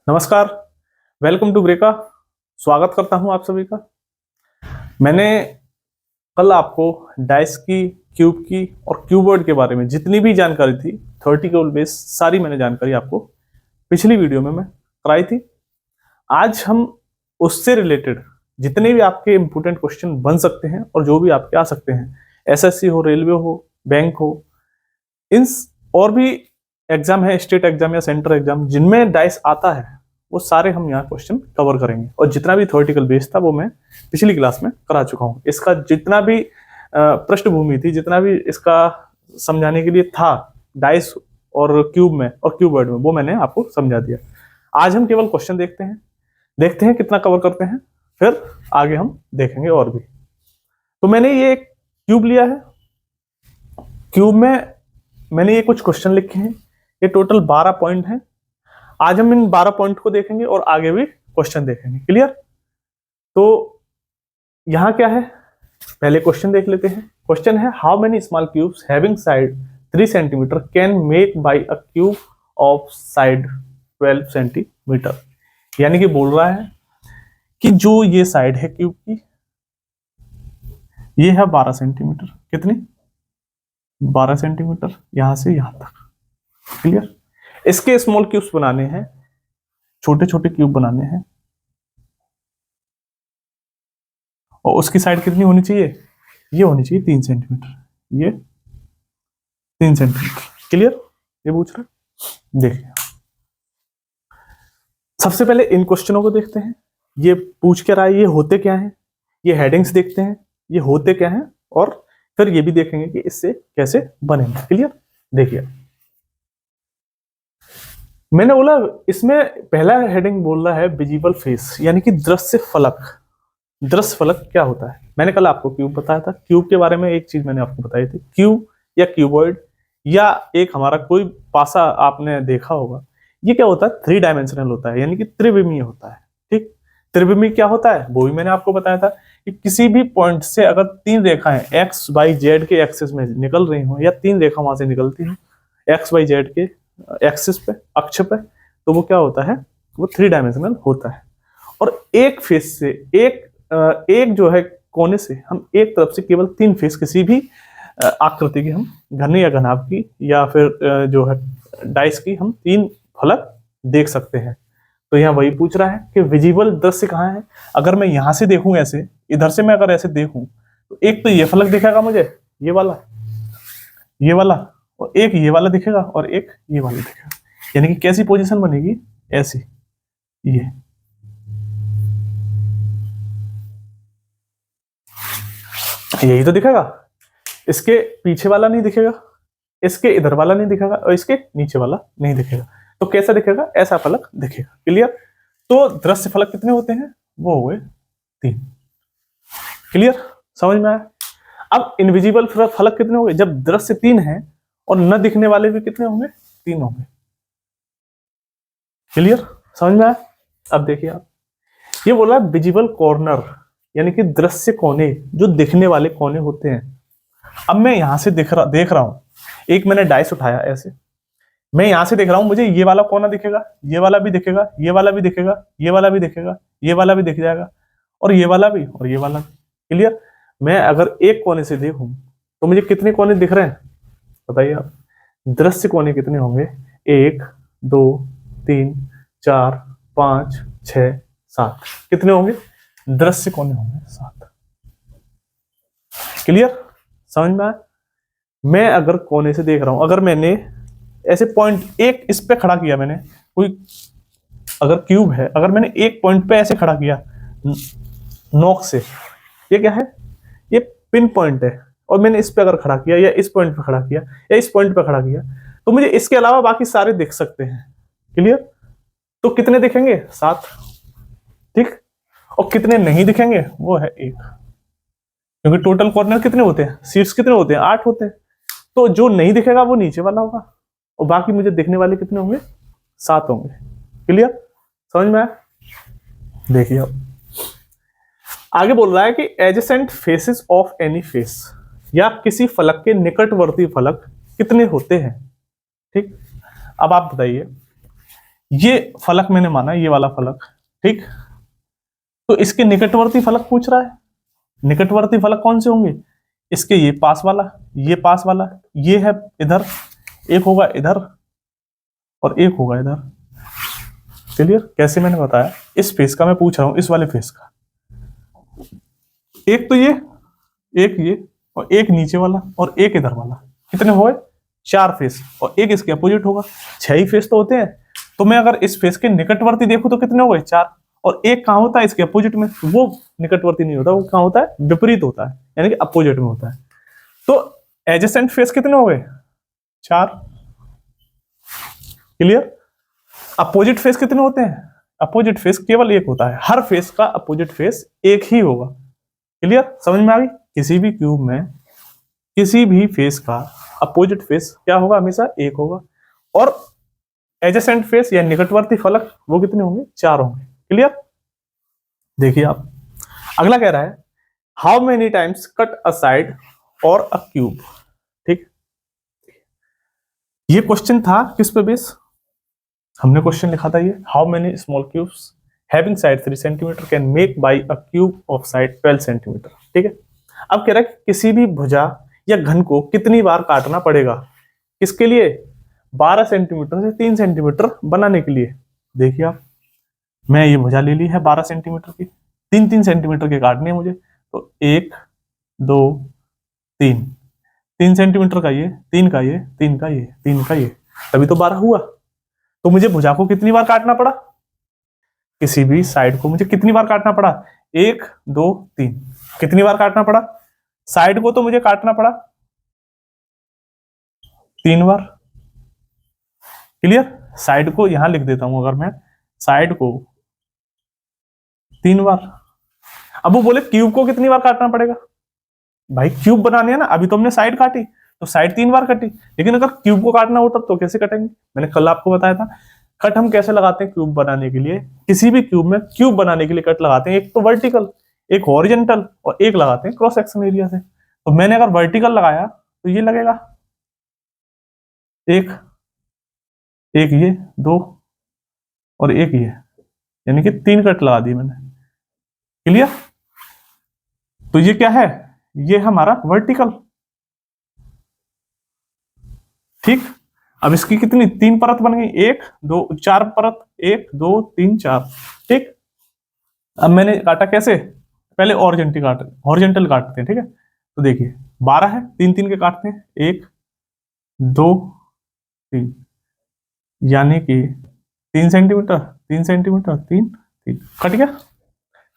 नमस्कार, welcome to ब्रेका। स्वागत करता हूं आप सभी का। मैंने कल आपको डाइस की, क्यूब की और क्यूबॉइड के बारे में जितनी भी जानकारी थी, थ्योरेटिकल बेस सारी मैंने जानकारी आपको पिछली वीडियो में मैं कराई थी। आज हम उससे रिलेटेड जितने भी आपके इंपोर्टेंट क्वेश्चन बन सकते हैं और जो भी आपके आ सकते हैं, एसएससी हो, रेलवे हो, बैंक हो, इन और भी एग्जाम है, स्टेट एग्जाम या सेंट्रल एग्जाम जिनमें डाइस आता है, वो सारे हम यहाँ क्वेश्चन कवर करेंगे। और जितना भी थ्योरेटिकल बेस था वो मैं पिछली क्लास में करा चुका हूँ। इसका जितना भी पृष्ठभूमि थी, जितना भी इसका समझाने के लिए था डाइस और क्यूब में और क्यूबॉइड में, वो मैंने आपको समझा दिया। आज हम केवल क्वेश्चन देखते हैं कितना कवर करते हैं, फिर आगे हम देखेंगे और भी। तो मैंने ये एक क्यूब लिया है। क्यूब में मैंने ये कुछ क्वेश्चन लिखे हैं। ये टोटल 12 पॉइंट हैं। आज हम इन 12 पॉइंट को देखेंगे और आगे भी क्वेश्चन देखेंगे। क्लियर? तो यहां क्या है, पहले क्वेश्चन देख लेते हैं। क्वेश्चन है, how many small cubes having side 3 centimetre can make by a cube of side 12 centimetre. यानी कि बोल रहा है कि जो ये साइड है क्यूब की, ये है 12 सेंटीमीटर। कितनी? 12 सेंटीमीटर, यहां से यहां तक। क्लियर? इसके स्मॉल क्यूब्स बनाने हैं, छोटे छोटे क्यूब बनाने हैं। और उसकी साइड कितनी होनी चाहिए? ये होनी चाहिए 3 सेंटीमीटर, ये 3 सेंटीमीटर। क्लियर? ये पूछ रहा है। देखिए, सबसे पहले इन क्वेश्चनों को देखते हैं। ये पूछ क्या रहा है, ये होते क्या हैं, ये हेडिंग्स देखते हैं, ये होते क्या हैं, और फिर ये भी देखेंगे कि इससे कैसे बनेंगे। क्लियर? देखिए, मैंने बोला इसमें पहला हेडिंग बोल रहा है विजिबल फेस, यानी कि दृश्य फलक। दृश्य फलक क्या होता है? मैंने कल आपको क्यूब बताया था। क्यूब के बारे में एक चीज मैंने आपको बताई थी, क्यूब या क्यूबॉइड या एक हमारा कोई पासा आपने देखा होगा, ये क्या होता है? 3 डायमेंशनल होता है, यानी कि त्रिविमीय होता है। ठीक? त्रिविमीय क्या होता है वो भी मैंने आपको बताया था कि किसी भी पॉइंट से अगर 3 रेखाएं एक्स वाई जेड के एक्सिस में निकल रही हो, या 3 रेखा वहां से निकलती हो एक्स वाई जेड के एक्सिस पे, अक्ष पे, तो वो क्या होता है? वो 3 डायमेंशनल होता है। और एक फेस से एक जो है कोने से हम एक तरफ से केवल 3 फेस किसी भी आकृति की, हम घन या घनाभ की या फिर जो है डाइस की, हम 3 फलक देख सकते हैं। तो यहाँ वही पूछ रहा है कि विजिबल दृश्य कहाँ है। अगर मैं यहां से देखूं, ऐसे इधर से मैं अगर ऐसे देखूं, तो एक तो ये फलक दिखेगा मुझे, ये वाला, ये वाला, और एक ये वाला दिखेगा और एक ये वाला दिखेगा। यानी कि कैसी पोजीशन बनेगी? ऐसी, ये। यही तो दिखेगा। इसके पीछे वाला नहीं दिखेगा, इसके इधर वाला नहीं दिखेगा, और इसके नीचे वाला नहीं दिखेगा। तो कैसा दिखेगा? ऐसा फलक दिखेगा। क्लियर? तो दृश्य फलक कितने होते हैं? वो हुए 3। क्लियर? समझ में आया? अब इनविजिबल फलक कितने होंगे? जब दृश्य 3 है और न दिखने वाले भी कितने होंगे? 3 होंगे। क्लियर? समझ में आया? अब देखिए आप, ये बोला विजिबल कॉर्नर, यानी कि दृश्य कोने, जो दिखने वाले कोने होते हैं। अब मैं यहां से देख रहा हूं, एक मैंने डाइस उठाया ऐसे, मैं यहां से देख रहा हूं, मुझे ये वाला कोना दिखेगा, ये वाला भी दिखेगा, ये वाला भी दिखेगा, ये वाला भी दिखेगा, ये वाला भी दिख जाएगा, और ये वाला भी, और ये वाला भी। क्लियर? मैं अगर एक कोने से देखूं तो मुझे कितने कोने दिख रहे हैं बताइए आप? दृश्य कोने कितने होंगे? 1 2 3 4 5 6 7। कितने होंगे? दृश्य कोने होंगे 7। क्लियर? समझ में आया? मैं अगर कोने से देख रहा हूं, अगर मैंने ऐसे पॉइंट एक इस पे खड़ा किया, मैंने कोई अगर क्यूब है, अगर मैंने एक पॉइंट पे ऐसे खड़ा किया नोक से, ये क्या है? ये पिन पॉइंट है, और मैंने इस पे अगर खड़ा किया, या इस पॉइंट पे खड़ा किया, या इस पॉइंट पे खड़ा किया, तो मुझे इसके अलावा बाकी सारे दिख सकते हैं। क्लियर? तो कितने दिखेंगे? 7। ठीक? और कितने नहीं दिखेंगे? वो है 1, क्योंकि टोटल कॉर्नर कितने होते हैं? सीट्स कितने होते हैं? 8 होते हैं। तो जो नहीं दिखेगा वो नीचे वाला होगा, और बाकी मुझे दिखने वाले कितने होंगे? 7 होंगे। क्लियर? समझ में आया? देखिए अब आगे बोल रहा है कि adjacent faces of any face, या किसी फलक के निकटवर्ती फलक कितने होते हैं। ठीक? अब आप बताइए, ये फलक मैंने माना, ये वाला फलक, ठीक। तो इसके निकटवर्ती फलक पूछ रहा है। निकटवर्ती फलक कौन से होंगे? इसके ये पास वाला, ये पास वाला, ये है इधर, एक होगा इधर और एक होगा इधर। क्लियर? कैसे मैंने बताया, इस फेस का मैं पूछ रहा हूं, इस वाले फेस का। एक तो ये, एक ये, और एक नीचे वाला और एक इधर वाला। कितने हुए? 4 फेस, और एक इसके अपोजिट होगा। 6 ही फेस तो होते हैं। तो मैं अगर इस फेस के निकटवर्ती देखूं तो कितने हो गए? 4। और एक कहां होता है? इसके अपोजिट में। वो निकटवर्ती नहीं होता, वो कहां होता है? विपरीत होता है, यानी कि अपोजिट में होता है। तो एडजेसेंट फेस कितने हो गए? 4। क्लियर? अपोजिट फेस कितने होते हैं? अपोजिट फेस केवल एक होता है। हर फेस का अपोजिट फेस एक ही होगा। क्लियर? समझ में आ गई? किसी भी क्यूब में किसी भी फेस का अपोजिट फेस क्या होगा? हमेशा एक होगा। और एडजेसेंट फेस या निकटवर्ती फलक वो कितने होंगे? 4 होंगे। क्लियर? देखिए आप, अगला कह रहा है how many times cut a side और अ क्यूब। ठीक, ये क्वेश्चन था किस पे बेस? हमने क्वेश्चन लिखा था ये, how many small cubes having side 3 centimetre can make by a cube of side 12 centimetre. ठीक है, अब कह रहा है किसी भी भुजा या घन को कितनी बार काटना पड़ेगा? किसके लिए? 12 सेंटीमीटर से 3 सेंटीमीटर बनाने के लिए। देखिए आप, मैं ये भुजा ले ली है 12 सेंटीमीटर की, 3-3 सेंटीमीटर के काटने हैं मुझे। तो 1 2 3, 3 सेंटीमीटर का ये, 3 का ये, 3 का ये, 3 का ये, तभी तो 12 हुआ। तो मुझे भुजा को कितनी बार काटना पड़ा? किसी भी साइड को मुझे कितनी बार काटना पड़ा? 1 2 3। कितनी बार काटना पड़ा? साइड को तो मुझे काटना पड़ा 3 बार। क्लियर? साइड को यहां लिख देता हूं, अगर मैं साइड को 3 बार। अब वो बोले क्यूब को कितनी बार काटना पड़ेगा? भाई क्यूब बनाने है ना, अभी तो हमने साइड काटी, तो साइड 3 बार कटी। लेकिन अगर क्यूब को काटना हो तब तो कैसे कटेंगे? मैंने कल आपको बताया था कट हम कैसे लगाते हैं क्यूब बनाने के लिए। किसी भी क्यूब में क्यूब बनाने के लिए कट लगाते हैं, एक तो वर्टिकल, एक हॉरिजॉन्टल, और एक लगाते हैं क्रॉस सेक्शन एरिया से। तो मैंने अगर वर्टिकल लगाया तो ये लगेगा एक, एक ये 2 और एक ये, यानी कि 3 कट लगा दिए मैंने। क्लियर? तो ये क्या है? ये हमारा वर्टिकल। ठीक, अब इसकी कितनी 3 परत बन गई, 1 2 4 परत, 1 2 3 4। ठीक, अब मैंने काटा कैसे? पहले हॉरिजॉन्टल काटते हैं। ठीक है, तो देखिए 12 है, 3 3 के काटते हैं, 1 2 3, यानी कि 3 सेंटीमीटर 3 सेंटीमीटर 3 3 कट गया।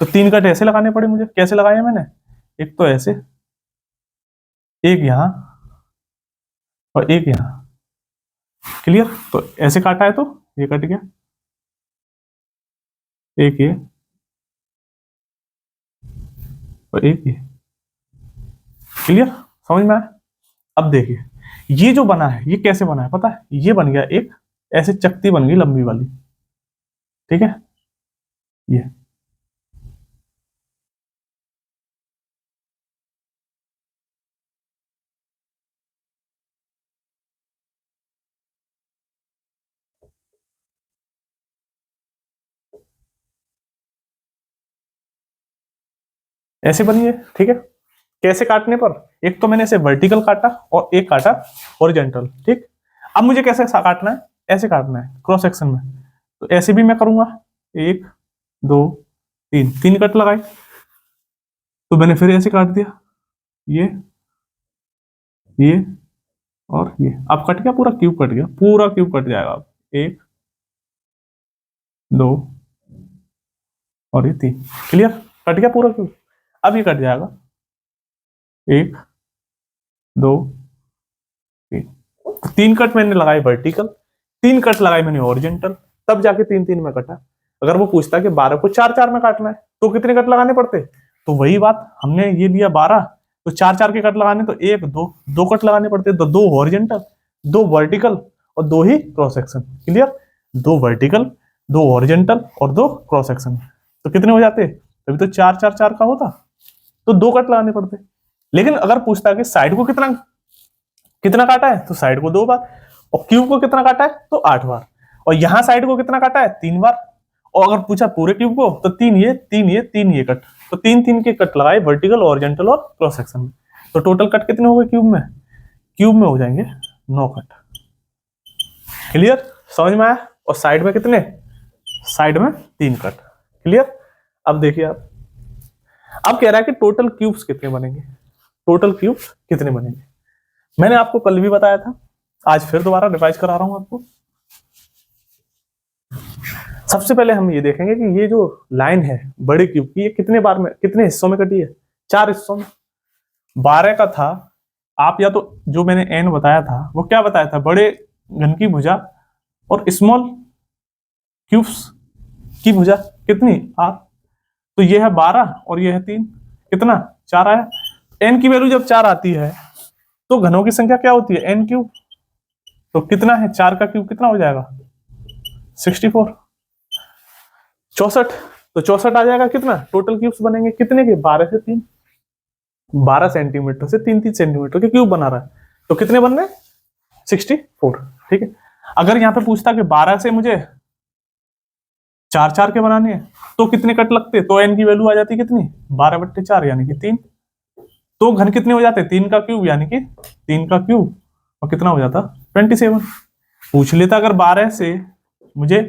तो 3 कट ऐसे लगाने पड़े मुझे। कैसे लगाए मैंने? एक तो ऐसे, एक यहां और एक यहां। क्लियर? तो ऐसे काटा है तो ये कट गया, एक ये और एक ये। क्लियर? समझ में आया? अब देखिए ये जो बना है ये कैसे बना है पता है? ये बन गया एक ऐसे चकती बन गई लंबी वाली। ठीक है, ये ऐसे बनी है। ठीक है, कैसे काटने पर? एक तो मैंने ऐसे वर्टिकल काटा और एक काटा हॉरिजॉन्टल। ठीक, अब मुझे कैसे काटना है? ऐसे काटना है क्रॉस सेक्शन में। तो ऐसे भी मैं करूंगा, 1 2 3, 3 कट लगाए। तो मैंने फिर ऐसे काट दिया, ये और ये। अब कट गया, पूरा क्यूब कट गया, पूरा क्यूब कट जाएगा। अब 1 2 और ये 3। क्लियर? कट गया पूरा क्यूब। अब ये कट जाएगा 1 2 3। तो 3 कट मैंने लगाए वर्टिकल, 3 कट लगाए मैंने हॉरिजॉन्टल, तब जाके 3 3 में कटा। अगर वो पूछता कि 12 को 4 4 में काटना है तो कितने कट लगाने पड़ते? तो वही बात, हमने ये लिया 12, तो 4 4 के कट लगाने तो 1 2 2 कट लगाने पड़ते, तो 2 हॉरिजॉन्टल 2 वर्टिकल और 2 ही cross section. Clear? 2 vertical 2 horizontal और 2 क्रॉस सेक्शन, तो कितने हो जाते? तभी तो 4 4 4 का होता, तो 2 कट लगाने पड़ते। लेकिन अगर पूछता कि साइड को कितना कितना काटा है, तो साइड को 2 बार, और क्यूब को कितना काटा है तो 8 बार। और यहाँ साइड को कितना काटा है, 3 बार। और अगर पूछा पूरे क्यूब को तो 3 ये 3 ये 3 ये कट, तो 3 के कट लगाए वर्टिकल, ऑरिजेंटल और क्रॉस सेक्शन में। तो टोटल कट कितने हो गए क्यूब में? क्यूब में हो जाएंगे 9 कट। क्लियर, समझ में आया? और साइड में कितने? साइड में 3 कट। क्लियर। अब देखिए आप, अब कह रहा है कि टोटल क्यूब्स कितने बनेंगे, टोटल क्यूब्स कितने बनेंगे। मैंने आपको कल भी बताया था, आज फिर दोबारा रिवाइज करा रहा हूं आपको। सबसे पहले हम ये देखेंगे कि ये जो लाइन है बड़े क्यूब की, ये कितने बार में, कितने हिस्सों में कटी है? 4 हिस्सों में। 12 का था, आप या तो जो मैंने एन बताया था वो क्या बताया था, बड़े घन की भुजा और स्मॉल क्यूब्स की भुजा कितनी, 8। तो ये है 12 और ये है 3, कितना, 4 आया। एन की वैल्यू जब 4 आती है तो घनों की संख्या क्या होती है, एन क्यूब। तो कितना है, 4 का क्यूब कितना हो जाएगा, 64, 64। तो 64 आ जाएगा। कितना टोटल क्यूब्स बनेंगे, कितने के, 12 से 3, 12 सेंटीमीटर से 3 सेंटीमीटर के क्यूब बना रहा है। तो कितने बन रहे हैं, 64। ठीक है। अगर यहाँ पे पूछता कि 12 से मुझे 4 के बनाने हैं तो कितने कट लगते, तो एन की वैल्यू आ जाती कितनी, 12/4 यानी कि 3। तो घन कितने हो जाते, 3 का क्यूब यानी कि 3 का क्यूब, और कितना हो जाता, 27। पूछ लेता अगर 12 से मुझे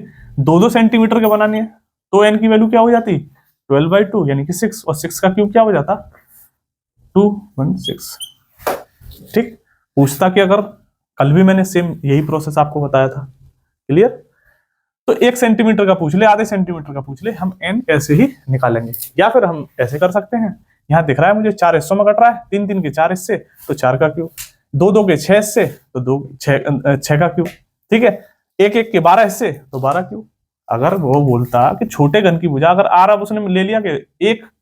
2 सेंटीमीटर के बनाने हैं तो एन की वैल्यू क्या हो जाती, 12/2 यानी कि 6, और 6 का क्यूब क्या हो जाता, 216। ठीक। पूछता कि अगर, कल भी मैंने सेम यही प्रोसेस आपको बताया था। क्लियर। तो 1 सेंटीमीटर का पूछ ले, आधे सेंटीमीटर का पूछ ले, हम एन ऐसे ही निकालेंगे। या फिर हम ऐसे कर सकते हैं, यहाँ दिख रहा है मुझे 4 हिस्सों में कट रहा है, 3 के 4 हिस्से, तो 4 का क्यूब, 2 के 6 हिस्से, तो 6 का क्यूब। ठीक है। 1 के 12 हिस्से, तो 12 क्यूब। अगर वो बोलता कि छोटे घन की भुजा अगर आर, अब उसने ले लिया कि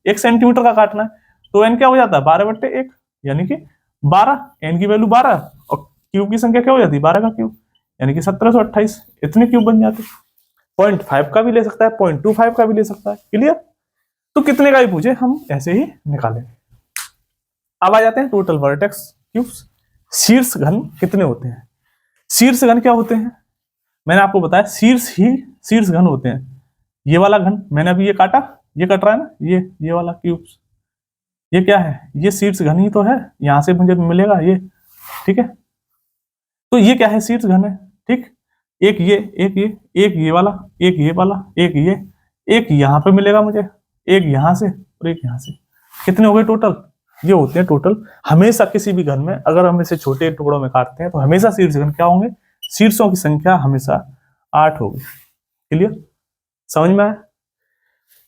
1 सेंटीमीटर का काटना है, तो एन क्या हो जाता है, 12/1 यानी कि 12। एन की वैल्यू 12 और क्यूब की संख्या क्या हो जाती है, 12 का क्यूब यानी कि 1728। इतने क्यूब बन जाते। 0.5 का भी ले सकता है, 0.25 का भी ले सकता है। क्लियर। तो कितने का भी पूछे हम ऐसे ही निकालेंगे। अब आ जाते हैं टोटल वर्टेक्स क्यूब्स। शीर्ष घन कितने होते हैं, शीर्ष घन क्या होते हैं, मैंने आपको बताया शीर्ष घन होते हैं। ये वाला घन मैंने अभी ये काटा, ये कट रहा है ना, ये वाला क्यूब्स, ये क्या है, ये शीर्ष घन ही तो है, यहां से मुझे मिलेगा ये। ठीक है। तो ये क्या है, शीर्ष घन है। ठीक। एक ये वाला, एक ये वाला, एक यहाँ पे मिलेगा मुझे, एक यहाँ से और एक यहाँ से। कितने हो गए टोटल, ये होते हैं टोटल। हमेशा किसी भी घन में अगर हम इसे छोटे टुकड़ों में काटते हैं तो हमेशा शीर्ष घन क्या होंगे, शीर्षों की संख्या हमेशा 8 होगी। क्लियर, समझ में आया।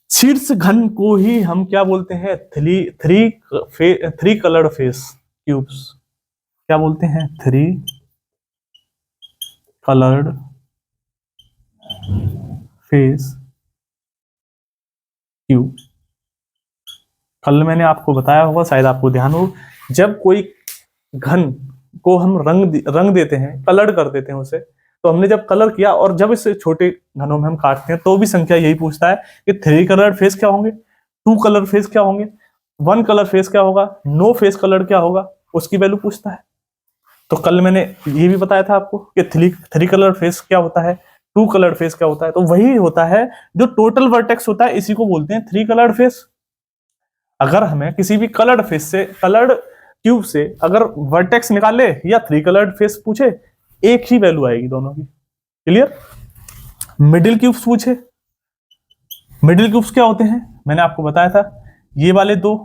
शीर्ष घन को ही हम क्या बोलते हैं, थ्री कलर्ड फेस क्यूब्स। क्या बोलते हैं, 3 कलर्ड फेस क्यूब। कल मैंने आपको बताया होगा, शायद आपको ध्यान हो, जब कोई घन को हम रंग देते हैं, कलर कर देते हैं उसे, तो हमने जब कलर किया और जब इसे छोटे घनों में हम काटते हैं तो भी संख्या यही पूछता है कि 3 कलर फेस क्या होंगे, 2 कलर फेस क्या होंगे, 1 कलर फेस क्या होगा, नो फेस कलर क्या होगा, उसकी वैल्यू पूछता है। तो कल मैंने ये भी बताया था आपको कि 3 कलर फेस क्या होता है, 2 कलर फेस क्या होता है। तो वही होता है जो टोटल वर्टेक्स होता है, इसी को बोलते हैं 3 कलर्ड फेस। अगर हमें किसी भी कलर्ड फेस से, कलर्ड क्यूब से अगर वर्टेक्स निकाले या 3 कलर्ड फेस पूछे, एक ही वैल्यू आएगी दोनों की। क्लियर। मिडिल क्यूब्स पूछे, मिडिल क्यूब्स क्या होते हैं, मैंने आपको बताया था, ये वाले 2,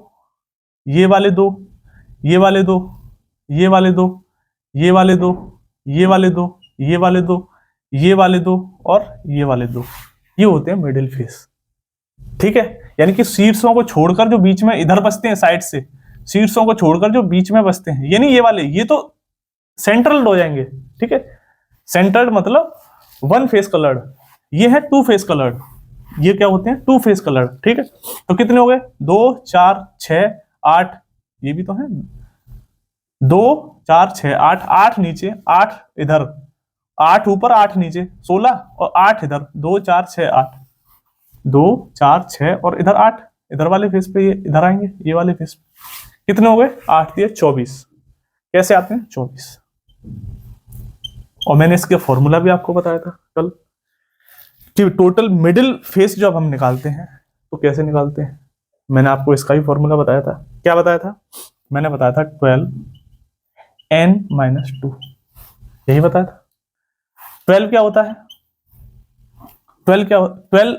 ये वाले 2, ये वाले 2, ये वाले 2, ये वाले 2, ये वाले 2, ये वाले 2, ये वाले 2 और ये वाले 2, ये होते हैं मिडिल फेस। ठीक है। यानी कि शीर्षों को छोड़कर जो बीच में इधर बसते हैं साइड से, शीर्षों को छोड़कर जो बीच में बसते हैं, यानी ये वाले, ये तो सेंट्रल हो जाएंगे। ठीक है। सेंट्रल मतलब 1 फेस कलर्ड, ये है 2 फेस कलर्ड, ये क्या होते हैं, 2 फेस कलर्ड। ठीक है। तो कितने हो गए, 2 4 6 8, ये भी तो है, 2 4 6 8, 8 नीचे 8 इधर, 8 ऊपर 8 नीचे, 16 और 8 इधर, 2 4 6 8, 2 4 6 और इधर 8, इधर वाले फेस पे ये इधर आएंगे, ये वाले फेस पे। कितने हो गए, 8 दिए 24। कैसे आते हैं, 24। और मैंने इसके फॉर्मूला भी आपको बताया था कल, कि टोटल मिडिल फेस जब हम निकालते हैं तो कैसे निकालते हैं, मैंने आपको इसका भी फॉर्मूला बताया था। क्या बताया था? मैंने बताया था 12n-2, यही बताया था। 12 क्या होता है? 12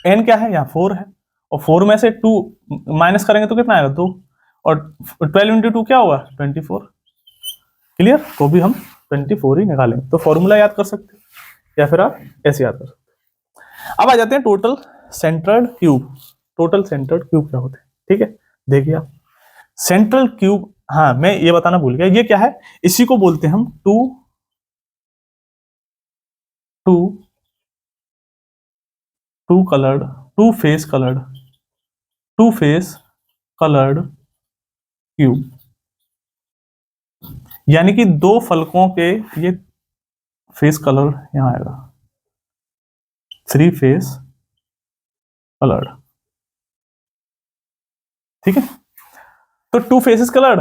n क्या है? यहाँ 4 है, और 4 में से 2 माइनस करेंगे तो कितना आएगा? 2, और 12 × 2 क्या होगा? 24। क्लियर? तो भी हम 24 ही निकालेंगे। तो फॉर्मूला याद कर सकते हैं, या फिर आप ऐसे याद कर सकते हैं। अब आ जाते हैं total central cube. Total central cube क्या होते हैं? ठीक है, देखिए आप सेंट्रल क्यूब, हाँ मैं ये बताना भूल गया, ये क्या है? इसी को बोलते हैं हम टू फेस कलर्ड क्यूब, यानी कि दो फलकों के ये फेस कलर यहां आएगा, 3 फेस कलर्ड। ठीक है, तो 2 फेसेस कलर्ड,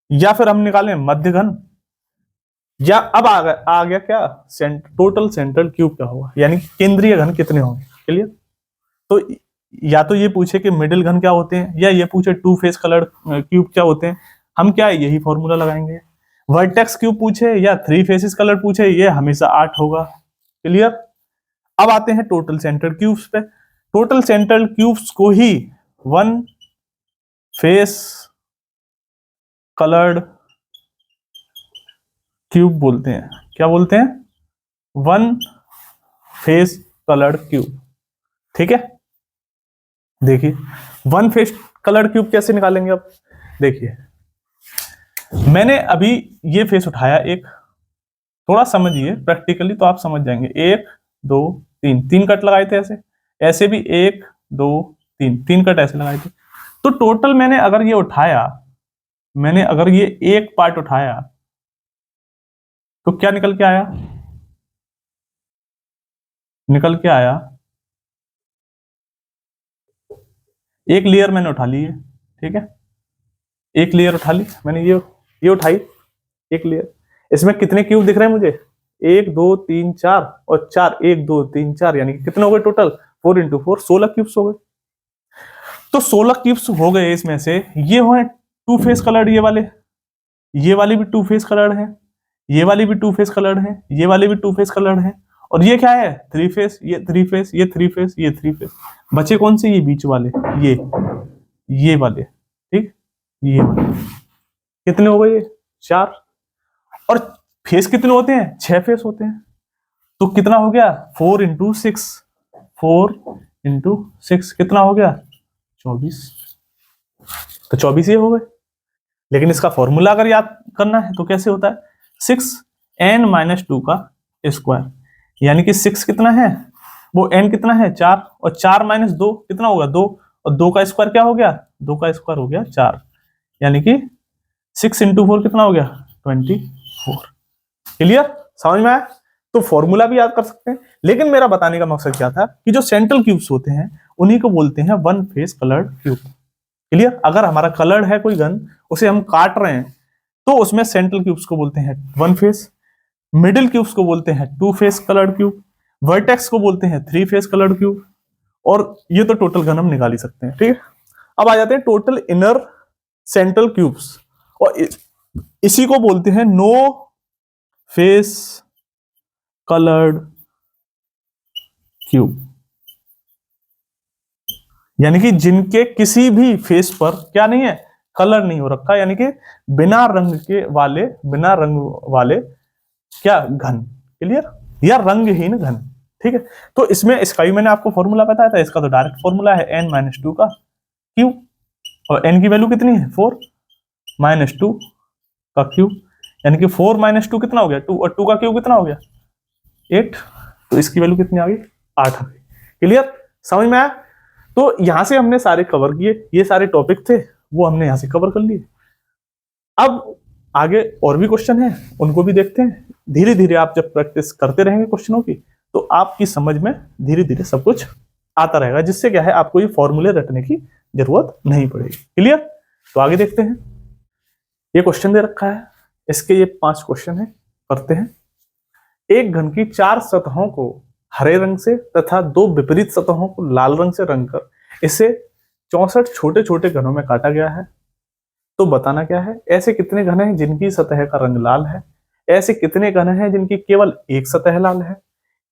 या फिर हम निकालें मध्य घन, या अब आ गया क्या? टोटल सेंट्रल क्यूब क्या होगा, यानी कि केंद्रीय घन कितने होंगे। क्लियर? तो या तो ये पूछे कि मिडिल घन क्या होते हैं, या ये पूछे 2 फेस कलर्ड क्यूब क्या होते हैं, हम क्या यही फॉर्मूला लगाएंगे। वर्टेक्स क्यूब पूछे या 3 फेसेस कलर पूछे, ये हमेशा 8 होगा। क्लियर? अब आते हैं टोटल सेंट्रल क्यूब्स पे। टोटल सेंट्रल क्यूब्स को ही 1 फेस कलर्ड क्यूब बोलते हैं। क्या बोलते हैं? 1 फेस कलर्ड क्यूब। ठीक है, देखिए 1 फेस कलर्ड क्यूब कैसे निकालेंगे। अब देखिए, मैंने अभी ये फेस उठाया एक, थोड़ा समझिए प्रैक्टिकली तो आप समझ जाएंगे। 1 2 3, 3 कट लगाए थे ऐसे, ऐसे भी 1 2 3, 3 कट ऐसे लगाए थे। तो टोटल मैंने अगर ये उठाया, मैंने अगर ये एक पार्ट उठाया, तो क्या निकल के आया? निकल के आया एक लेयर मैंने उठा ली है। ठीक है, एक लेयर उठा ली मैंने, ये उठाई एक लेयर। इसमें कितने क्यूब दिख रहे हैं मुझे? 1 2 3 4 और 4, 1 2 3 4, यानी कि कितने हो गए टोटल? 4 × 4 16 क्यूब्स हो गए। तो 16 क्यूब्स हो गए। इसमें से ये हुए 2 फेस कलर्ड, ये वाली भी 2 फेस कलर्ड है, ये वाली भी 2 फेस कलर्ड है, ये वाली भी 2 फेस कलर्ड है, और ये क्या है? 3 फेस, ये 3 फेस, ये 3 फेस, ये 3 फेस। बचे कौन से? ये बीच वाले, ये वाले। ठीक, ये वाले कितने हो गए? 4। और फेस कितने होते हैं? 6 फेस होते हैं। तो कितना हो गया? 4 × 6, 4 × 6 कितना हो गया? 24। तो 24 ये हो गए। लेकिन इसका फॉर्मूला अगर याद करना है तो कैसे होता है? 6n-2 का स्क्वायर, यानी कि 6 कितना है? वो n कितना है? 4, और 4 - 2 कितना होगा? 2, और 2 का स्क्वायर क्या हो गया? 2 का स्क्वायर हो गया 4, यानी कि 6 × 4 कितना हो गया? 24। क्लियर? समझ में आया? तो फॉर्मूला भी याद कर सकते हैं। लेकिन मेरा बताने का मकसद क्या था कि जो सेंट्रल क्यूब्स होते हैं उन्हीं को बोलते हैं 1 फेस कलर्ड क्यूब। क्लियर? अगर हमारा कलर्ड है कोई गन, उसे हम काट रहे हैं, तो उसमें सेंट्रल क्यूब्स को बोलते हैं 1 फेस, मिडिल क्यूब्स को बोलते हैं 2 फेस कलर्ड क्यूब, वर्टेक्स को बोलते हैं 3 फेस कलर्ड क्यूब, और ये तो टोटल गन हम निकाल ही सकते हैं। ठीक है, अब आ जाते हैं टोटल इनर सेंट्रल क्यूब्स, और इसी को बोलते हैं नो फेस कलर्ड क्यूब, यानी कि जिनके किसी भी फेस पर क्या नहीं है? कलर नहीं हो रखा, यानी कि बिना रंग वाले क्या? घन। क्लियर? या रंगहीन घन। ठीक है, तो इसमें इसका ही मैंने आपको फॉर्मूला बताया था। इसका तो डायरेक्ट फॉर्मूला है n-2 का क्यूब, और n की वैल्यू कितनी है? 4 - 2 का क्यूब, यानी कि 4 - 2 कितना हो गया? 2, और 2 का क्यूब कितना हो गया? 8। तो इसकी वैल्यू कितनी आ गई? 8 आ गई। क्लियर? समझ में आया? तो यहां से हमने सारे कवर किए, ये सारे टॉपिक थे वो हमने यहां से कवर कर लिए। अब आगे और भी क्वेश्चन हैं, उनको भी देखते हैं। धीरे धीरे आप जब प्रैक्टिस करते रहेंगे क्वेश्चनों की, तो आपकी समझ में धीरे धीरे सब कुछ आता रहेगा, जिससे क्या है, आपको ये फॉर्मूले रटने की जरूरत नहीं पड़ेगी। क्लियर? तो आगे देखते हैं। ये क्वेश्चन दे रखा है, इसके ये 5 क्वेश्चन है, करते हैं। एक घन की 4 सतहों को हरे रंग से तथा 2 विपरीत सतहों को लाल रंग से रंग कर इसे 64 छोटे छोटे घनों में काटा गया है। तो बताना क्या है, ऐसे कितने घन हैं जिनकी सतह का रंग लाल है, ऐसे कितने घन हैं जिनकी केवल एक सतह लाल है,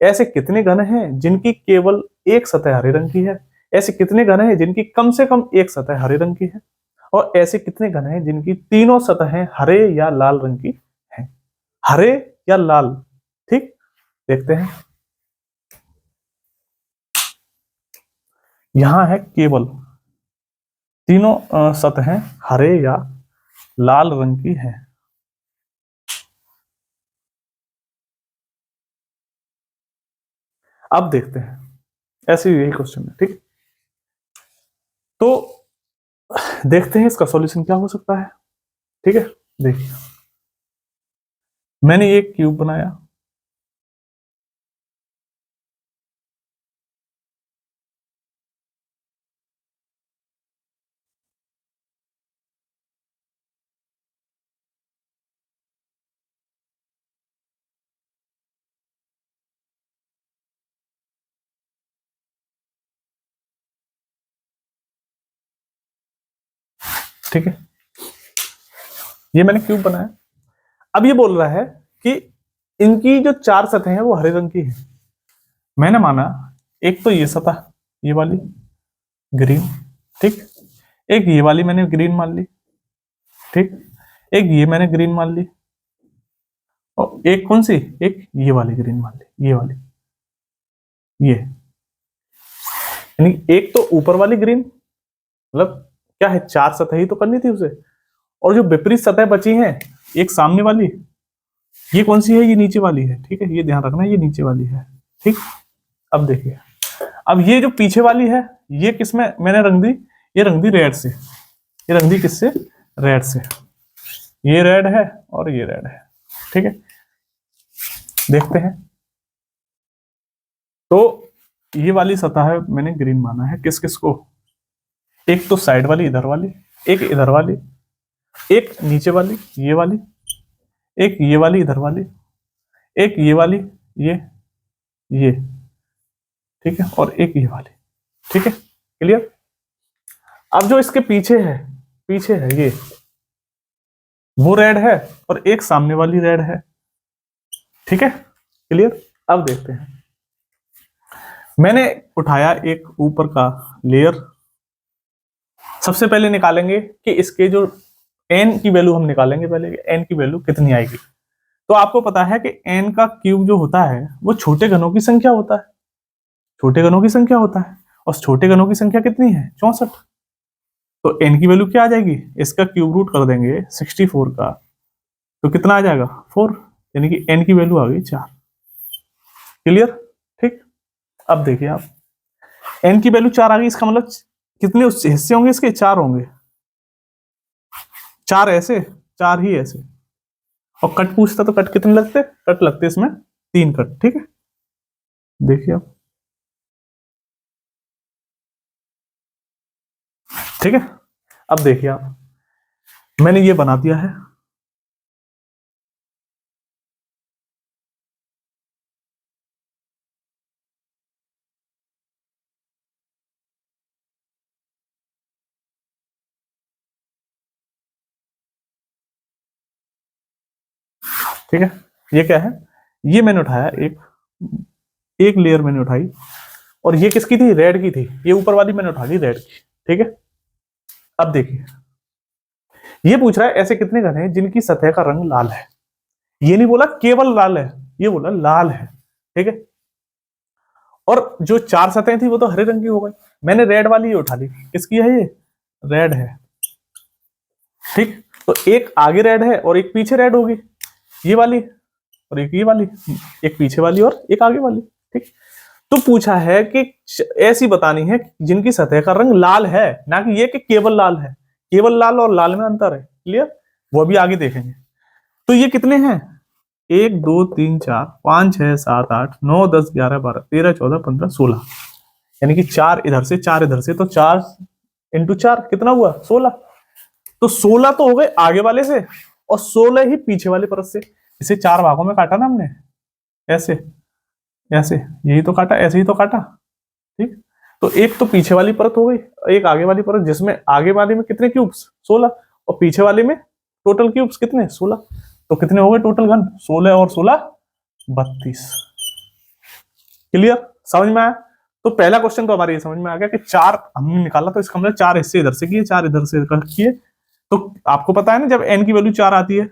ऐसे कितने घन हैं जिनकी केवल एक सतह हरे रंग की है, ऐसे कितने घन हैं जिनकी कम से कम एक सतह हरे रंग की है, और ऐसे कितने घन हैं जिनकी तीनों सतहें हरे या लाल रंग की हैं। हरे या लाल, ठीक, देखते हैं। यहां है केवल तीनों सतहें हरे या लाल रंग की है। अब देखते हैं, ऐसे यही क्वेश्चन है, ठीक। तो देखते हैं इसका सॉल्यूशन क्या हो सकता है, ठीक है। देखिए, मैंने एक क्यूब बनाया, ठीक है, ये मैंने क्यूब बनाया। अब ये बोल रहा है कि इनकी जो 4 सतहें हैं वो हरे रंग की है। मैंने माना एक तो ये सतह, ये वाली ग्रीन, ठीक, एक ये वाली मैंने ग्रीन मान ली, ठीक, एक ये मैंने ग्रीन मान ली, और एक कौन सी, एक ये वाली ग्रीन मान ली, ये वाली, ये, यानी एक तो ऊपर वाली ग्रीन, मतलब क्या है, 4 सतह ही तो करनी थी उसे, और जो विपरीत सतह बची हैं, एक सामने वाली, ये कौन सी है, ये नीचे वाली है, ठीक है, ये ध्यान रखना, ये नीचे वाली है, ठीक। अब देखिए, अब ये जो पीछे वाली है, ये किसमें मैंने रंग दी, ये रंग दी रेड से, ये रंग दी किससे, रेड से, ये रेड है और ये रेड है, ठीक है। देखते हैं, तो ये वाली सतह है मैंने ग्रीन माना है, किस किस को, एक तो साइड वाली इधर वाली, एक इधर वाली, एक नीचे वाली ये वाली, एक ये वाली इधर वाली, एक ये वाली, ये, ठीक है, और एक ये वाली, ठीक है, क्लियर। अब जो इसके पीछे है ये, वो रेड है और एक सामने वाली रेड है, ठीक है, क्लियर। अब देखते हैं, मैंने उठाया एक ऊपर का लेयर, सबसे पहले निकालेंगे कि इसके जो n की वैल्यू हम निकालेंगे, पहले n की वैल्यू कितनी आएगी। तो आपको पता है कि n का क्यूब जो होता है वो छोटे घनों की संख्या होता है, छोटे घनों की संख्या होता है, और छोटे घनों की संख्या कितनी है, 64। तो n की वैल्यू क्या आ जाएगी, इसका क्यूब रूट कर देंगे 64 का, तो कितना आ जाएगा 4, यानी कि n की वैल्यू आ गई 4, क्लियर, ठीक। अब देखिए आप, n की वैल्यू 4 आ गई, इसका मतलब कितने हिस्से होंगे इसके, 4 होंगे, 4 ऐसे, 4 ही ऐसे, और कट पूछता तो कट कितने लगते, कट लगते इसमें 3 कट, ठीक है। देखिए आप, ठीक है। अब देखिए आप, मैंने ये बना दिया है, ठीक है। ये क्या है, ये मैंने उठाया एक लेयर मैंने उठाई, और ये किसकी थी, रेड की थी, ये ऊपर वाली मैंने उठा ली रेड की, ठीक है। अब देखिए, ये पूछ रहा है ऐसे कितने घन हैं जिनकी सतह का रंग लाल है, ये नहीं बोला केवल लाल है, ये बोला लाल है, ठीक है। और जो 4 सतहें थी वो तो हरे रंग की हो गई, मैंने रेड वाली ये उठा ली, किसकी है, ये रेड है, ठीक। तो एक आगे रेड है और एक पीछे रेड होगी, ये वाली, और एक ये वाली, एक पीछे वाली और एक आगे वाली, ठीक। तो पूछा है कि ऐसी बतानी है जिनकी सतह का रंग लाल है, ना कि ये कि केवल लाल है, केवल लाल और लाल में अंतर है, क्लियर, वो भी आगे देखेंगे। तो ये कितने हैं, 1 2 3 4 5 6 7 8 9 10 11 12 13 14 15 16, यानी कि 4 इधर से 4 इधर से, तो 4 इंटू 4 कितना हुआ, 16। तो 16 तो हो गए आगे वाले से, और 16 ही पीछे वाले परत से, इसे 4 भागों में काटा ना हमने, ऐसे ऐसे, यही तो काटा, ऐसे ही तो काटा। ठीक, तो एक तो पीछे वाली परत हो गई, एक आगे वाली परत, जिसमें आगे वाले में कितने क्यूब्स 16 और पीछे वाले में टोटल क्यूब्स कितने 16। तो कितने हो गए टोटल घन 16 और 16 32। क्लियर, समझ में आया। तो पहला क्वेश्चन तो हमारे ये समझ में आ गया कि 4 हमने निकाला तो इसका मतलब 4 हिस्से इधर से किए, 4 इधर से किए। तो आपको पता है ना जब n की वैल्यू 4 आती है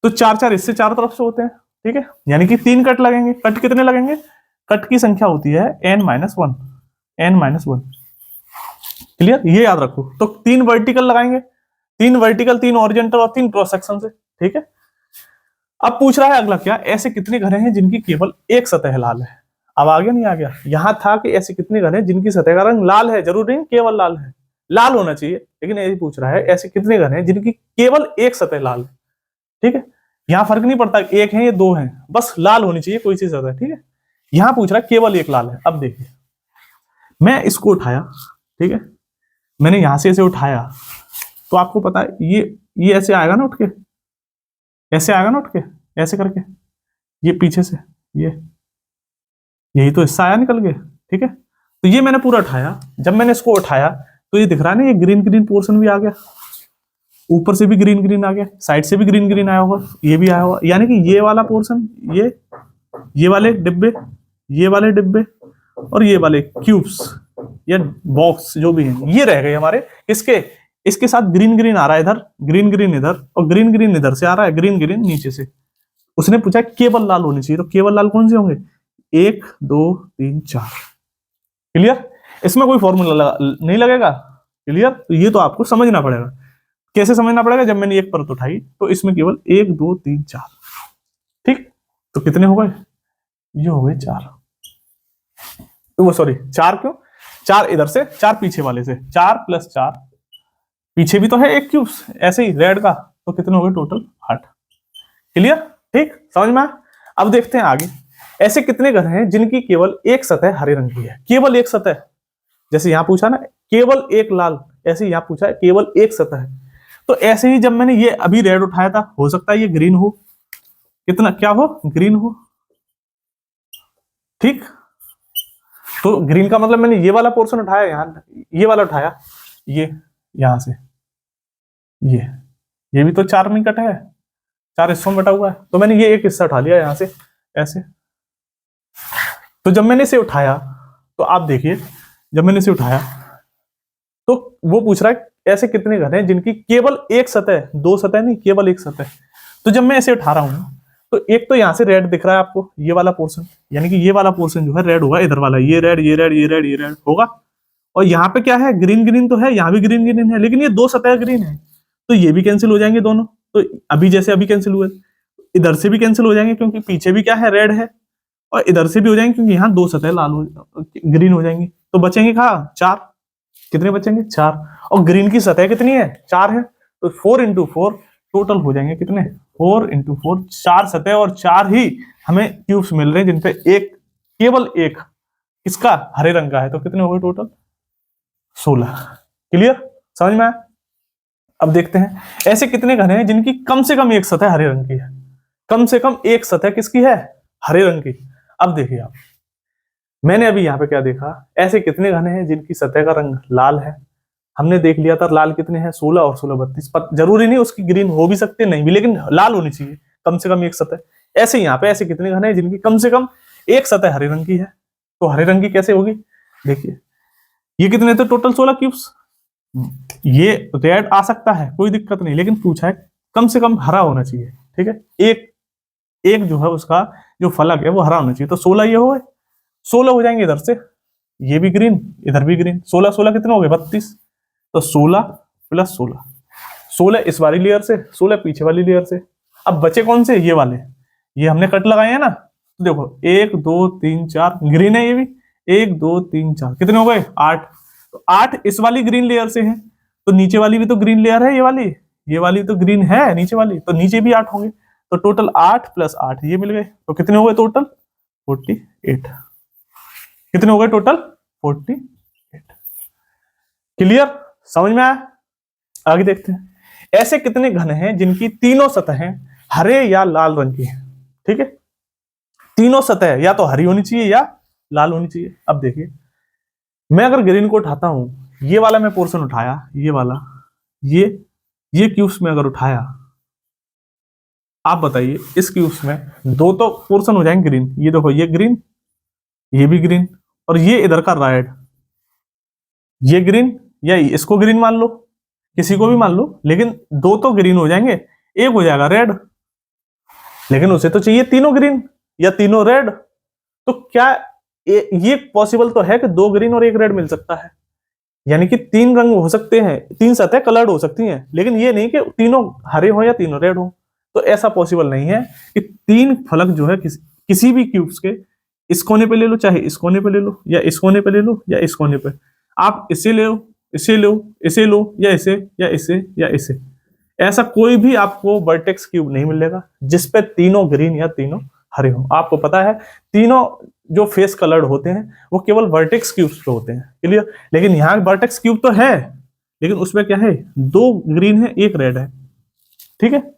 तो 4 हिस्से चारों तरफ से होते हैं। ठीक है, यानी कि 3 कट लगेंगे। कट कितने लगेंगे, कट की संख्या होती है n-1, n-1। क्लियर, ये याद रखो। तो 3 वर्टिकल लगाएंगे, 3 वर्टिकल, 3 ऑरिजेंटल और 3 क्रॉस सेक्शन से। ठीक है, अब पूछ रहा है अगला क्या, ऐसे कितने घने हैं जिनकी केवल एक सतह लाल है। अब आ गया नहीं आ गया, यहां था कि ऐसे कितने घने हैं जिनकी सतह का रंग लाल है, जरूरी नहीं केवल लाल है, लाल होना चाहिए, लेकिन यही पूछ रहा है ऐसे कितने घने हैं जिनकी केवल एक सतह लाल है। ठीक है, यहां फर्क नहीं पड़ता एक है या दो है, बस लाल होनी चाहिए कोई सी सतह। ठीक है, यहां पूछ रहा है केवल एक लाल है। अब देखिए, मैं इसको उठाया, ठीक है, मैंने यहां से इसे उठाया तो आपको पता है ये ऐसे आएगा ना उठ के, ऐसे आएगा ना उठ के, ऐसे करके, ये पीछे से, ये यही तो हिस्सा आया निकल के। ठीक है, तो ये मैंने पूरा उठाया, जब मैंने इसको उठाया तो ये दिख रहा है ना, ये ग्रीन ग्रीन पोर्शन भी आ गया, ऊपर से भी ग्रीन ग्रीन आ गया, साइड से भी ग्रीन ग्रीन आया होगा, ये भी आया होगा, यानी कि ये वाला पोर्शन, ये वाले डिब्बे, ये वाले डिब्बे और ये वाले क्यूब्स या बॉक्स जो भी हैं, ये रह गए हमारे किसके, इसके साथ ग्रीन ग्रीन आ रहा है इधर, ग्रीन ग्रीन इधर और ग्रीन ग्रीन इधर से आ रहा है, ग्रीन ग्रीन नीचे से। उसने पूछा केवल लाल होनी चाहिए, तो केवल लाल कौन से होंगे, 1 2 3 4। क्लियर, इसमें कोई फॉर्मूला नहीं लगेगा। क्लियर, तो ये तो आपको समझना पड़ेगा। कैसे समझना पड़ेगा, जब मैंने एक परत उठाई तो इसमें केवल 1 2 3 4। ठीक, तो कितने हो गए, ये हो गए 4। तो वो सॉरी 4 क्यों, 4 इधर से, 4 पीछे वाले से, 4 + 4, पीछे भी तो है एक क्यूब्स ऐसे ही रेड का, तो कितने हो गए टोटल 8। क्लियर, ठीक, समझ में आया। अब देखते हैं आगे, ऐसे कितने घर हैं जिनकी केवल एक सतह हरे रंग की है, केवल एक सतह, जैसे यहां पूछा ना केवल एक लाल, ऐसे यहां पूछा है केवल एक सतह है। तो ऐसे ही जब मैंने ये अभी रेड उठाया था, हो सकता है ये ग्रीन हो, कितना क्या हो, ग्रीन हो। ठीक, तो ग्रीन का मतलब मैंने ये वाला पोर्शन उठाया, यहां ये वाला उठाया, ये यहां से, ये भी तो 4 में कट है, 4 हिस्सों में बटा हुआ है, तो मैंने ये एक हिस्सा उठा लिया यहां से ऐसे। तो जब मैंने इसे उठाया तो आप देखिए, जब मैंने इसे उठाया तो वो पूछ रहा है ऐसे कितने घर हैं जिनकी केवल एक सतह, 2 सतह नहीं, केवल एक सतह। तो जब मैं इसे उठा रहा हूं तो एक तो यहां से रेड दिख रहा है आपको, ये वाला पोर्शन, यानी कि ये वाला पोर्शन जो है रेड होगा, इधर वाला ये रेड, ये रेड, ये रेड, ये रेड होगा। और यहाँ पे क्या है, ग्रीन ग्रीन तो है, यहाँ भी ग्रीन ग्रीन है, लेकिन ये 2 सतह ग्रीन है, तो ये भी कैंसिल हो जाएंगे दोनों। तो अभी जैसे अभी कैंसिल हुए, इधर से भी कैंसिल हो जाएंगे क्योंकि पीछे भी क्या है, रेड है, और इधर से भी हो जाएंगे क्योंकि यहाँ 2 सतह लाल हो, ग्रीन हो जाएंगी। तो बचेंगे कहा 4, कितने बचेंगे 4, और ग्रीन की सतह कितनी है 4 है, तो 4 × 4 टोटल हो जाएंगे कितने, 4 × 4 4 सतह, और 4 ही हमें क्यूब्स मिल रहे हैं जिनपे एक, केवल एक इसका हरे रंग का है। तो कितने हो गए टोटल 16। क्लियर, समझ में आया। अब देखते हैं ऐसे कितने घने हैं जिनकी कम से कम एक सतह हरे रंग की है, कम से कम एक सतह किसकी है, हरे रंग की। अब देखिए आप, मैंने अभी यहाँ पे क्या देखा, ऐसे कितने घने हैं जिनकी सतह का रंग लाल है। हमने देख लिया था लाल कितने हैं 16 और 16 32, पर जरूरी नहीं उसकी ग्रीन हो भी सकते नहीं भी, लेकिन लाल होनी चाहिए कम से कम एक सतह। ऐसे यहाँ पे ऐसे कितने घने हैं जिनकी कम से कम एक सतह हरे रंग की है। तो हरे रंग की कैसे होगी, देखिए ये कितने थे टोटल 16 क्यूब्स। ये रेड आ सकता है कोई दिक्कत नहीं, लेकिन पूछा है कम से कम हरा होना चाहिए। ठीक है, एक जो है उसका जो फलक है वो हरा होना चाहिए। तो 16 ये हो गए, 16 हो जाएंगे इधर से, ये भी ग्रीन इधर भी ग्रीन, 16 16 कितने हो गए 32। तो 16 + 16, 16 इस वाली लेयर से, 16 पीछे वाली लेयर से। अब बचे कौन से, ये वाले, ये हमने कट लगाए हैं ना। तो देखो 1 2 3 4 ग्रीन है, ये भी 1 2 3 4 कितने हो गए 8। तो 8 इस वाली ग्रीन लेयर से है, तो नीचे वाली भी तो ग्रीन लेयर है, ये वाली तो ग्रीन है नीचे वाली, तो नीचे भी 8 होंगे। तो टोटल 8 + 8 ये मिल गए, तो कितने हो गए टोटल 48। कितने हो गए टोटल 48। क्लियर, समझ में आया। आगे देखते हैं ऐसे कितने घन हैं जिनकी तीनों सतहें हरे या लाल रंग की हैं। ठीक है, तीनों सतह या तो हरी होनी चाहिए या लाल होनी चाहिए। अब देखिए, मैं अगर ग्रीन को उठाता हूं, ये वाला मैं पोर्शन उठाया, ये वाला, ये क्यूब्स में अगर उठाया, आप बताइए इस क्यूब्स में दो तो पोर्शन हो जाएंगे ग्रीन। ये देखो, ये ग्रीन, ये भी ग्रीन, और ये इधर का रेड, ये ग्रीन, या इसको ग्रीन मान लो, किसी को भी मान लो, लेकिन दो तो ग्रीन हो जाएंगे, एक हो जाएगा रेड। लेकिन उसे तो चाहिए तीनों ग्रीन या तीनों रेड। तो क्या ये पॉसिबल तो है कि दो ग्रीन और एक रेड मिल सकता है, यानी कि तीन रंग हो सकते हैं, तीन सतह कलर्ड हो सकती हैं, लेकिन ये नहीं कि तीनों हरे हो या तीनों रेड हो। तो ऐसा पॉसिबल नहीं है कि तीन फलक जो है किसी भी क्यूब्स के इस कोने पे ले लो, चाहे इस कोने पे ले लो, या इस कोने पे ले लो, या इस कोने पे, आप इसे ले लो, इसे लो, इसे लो, या इसे, या इसे, या इसे, ऐसा कोई भी आपको वर्टेक्स क्यूब नहीं मिलेगा जिसपे तीनों ग्रीन या तीनों हरे हो। आपको पता है तीनों जो फेस कलर्ड होते हैं वो केवल वर्टेक्स क्यूब्स पे होते हैं, क्लियर। लेकिन यहाँ वर्टेक्स क्यूब तो है, लेकिन उसमें क्या है, दो ग्रीन है एक रेड है, ठीक है।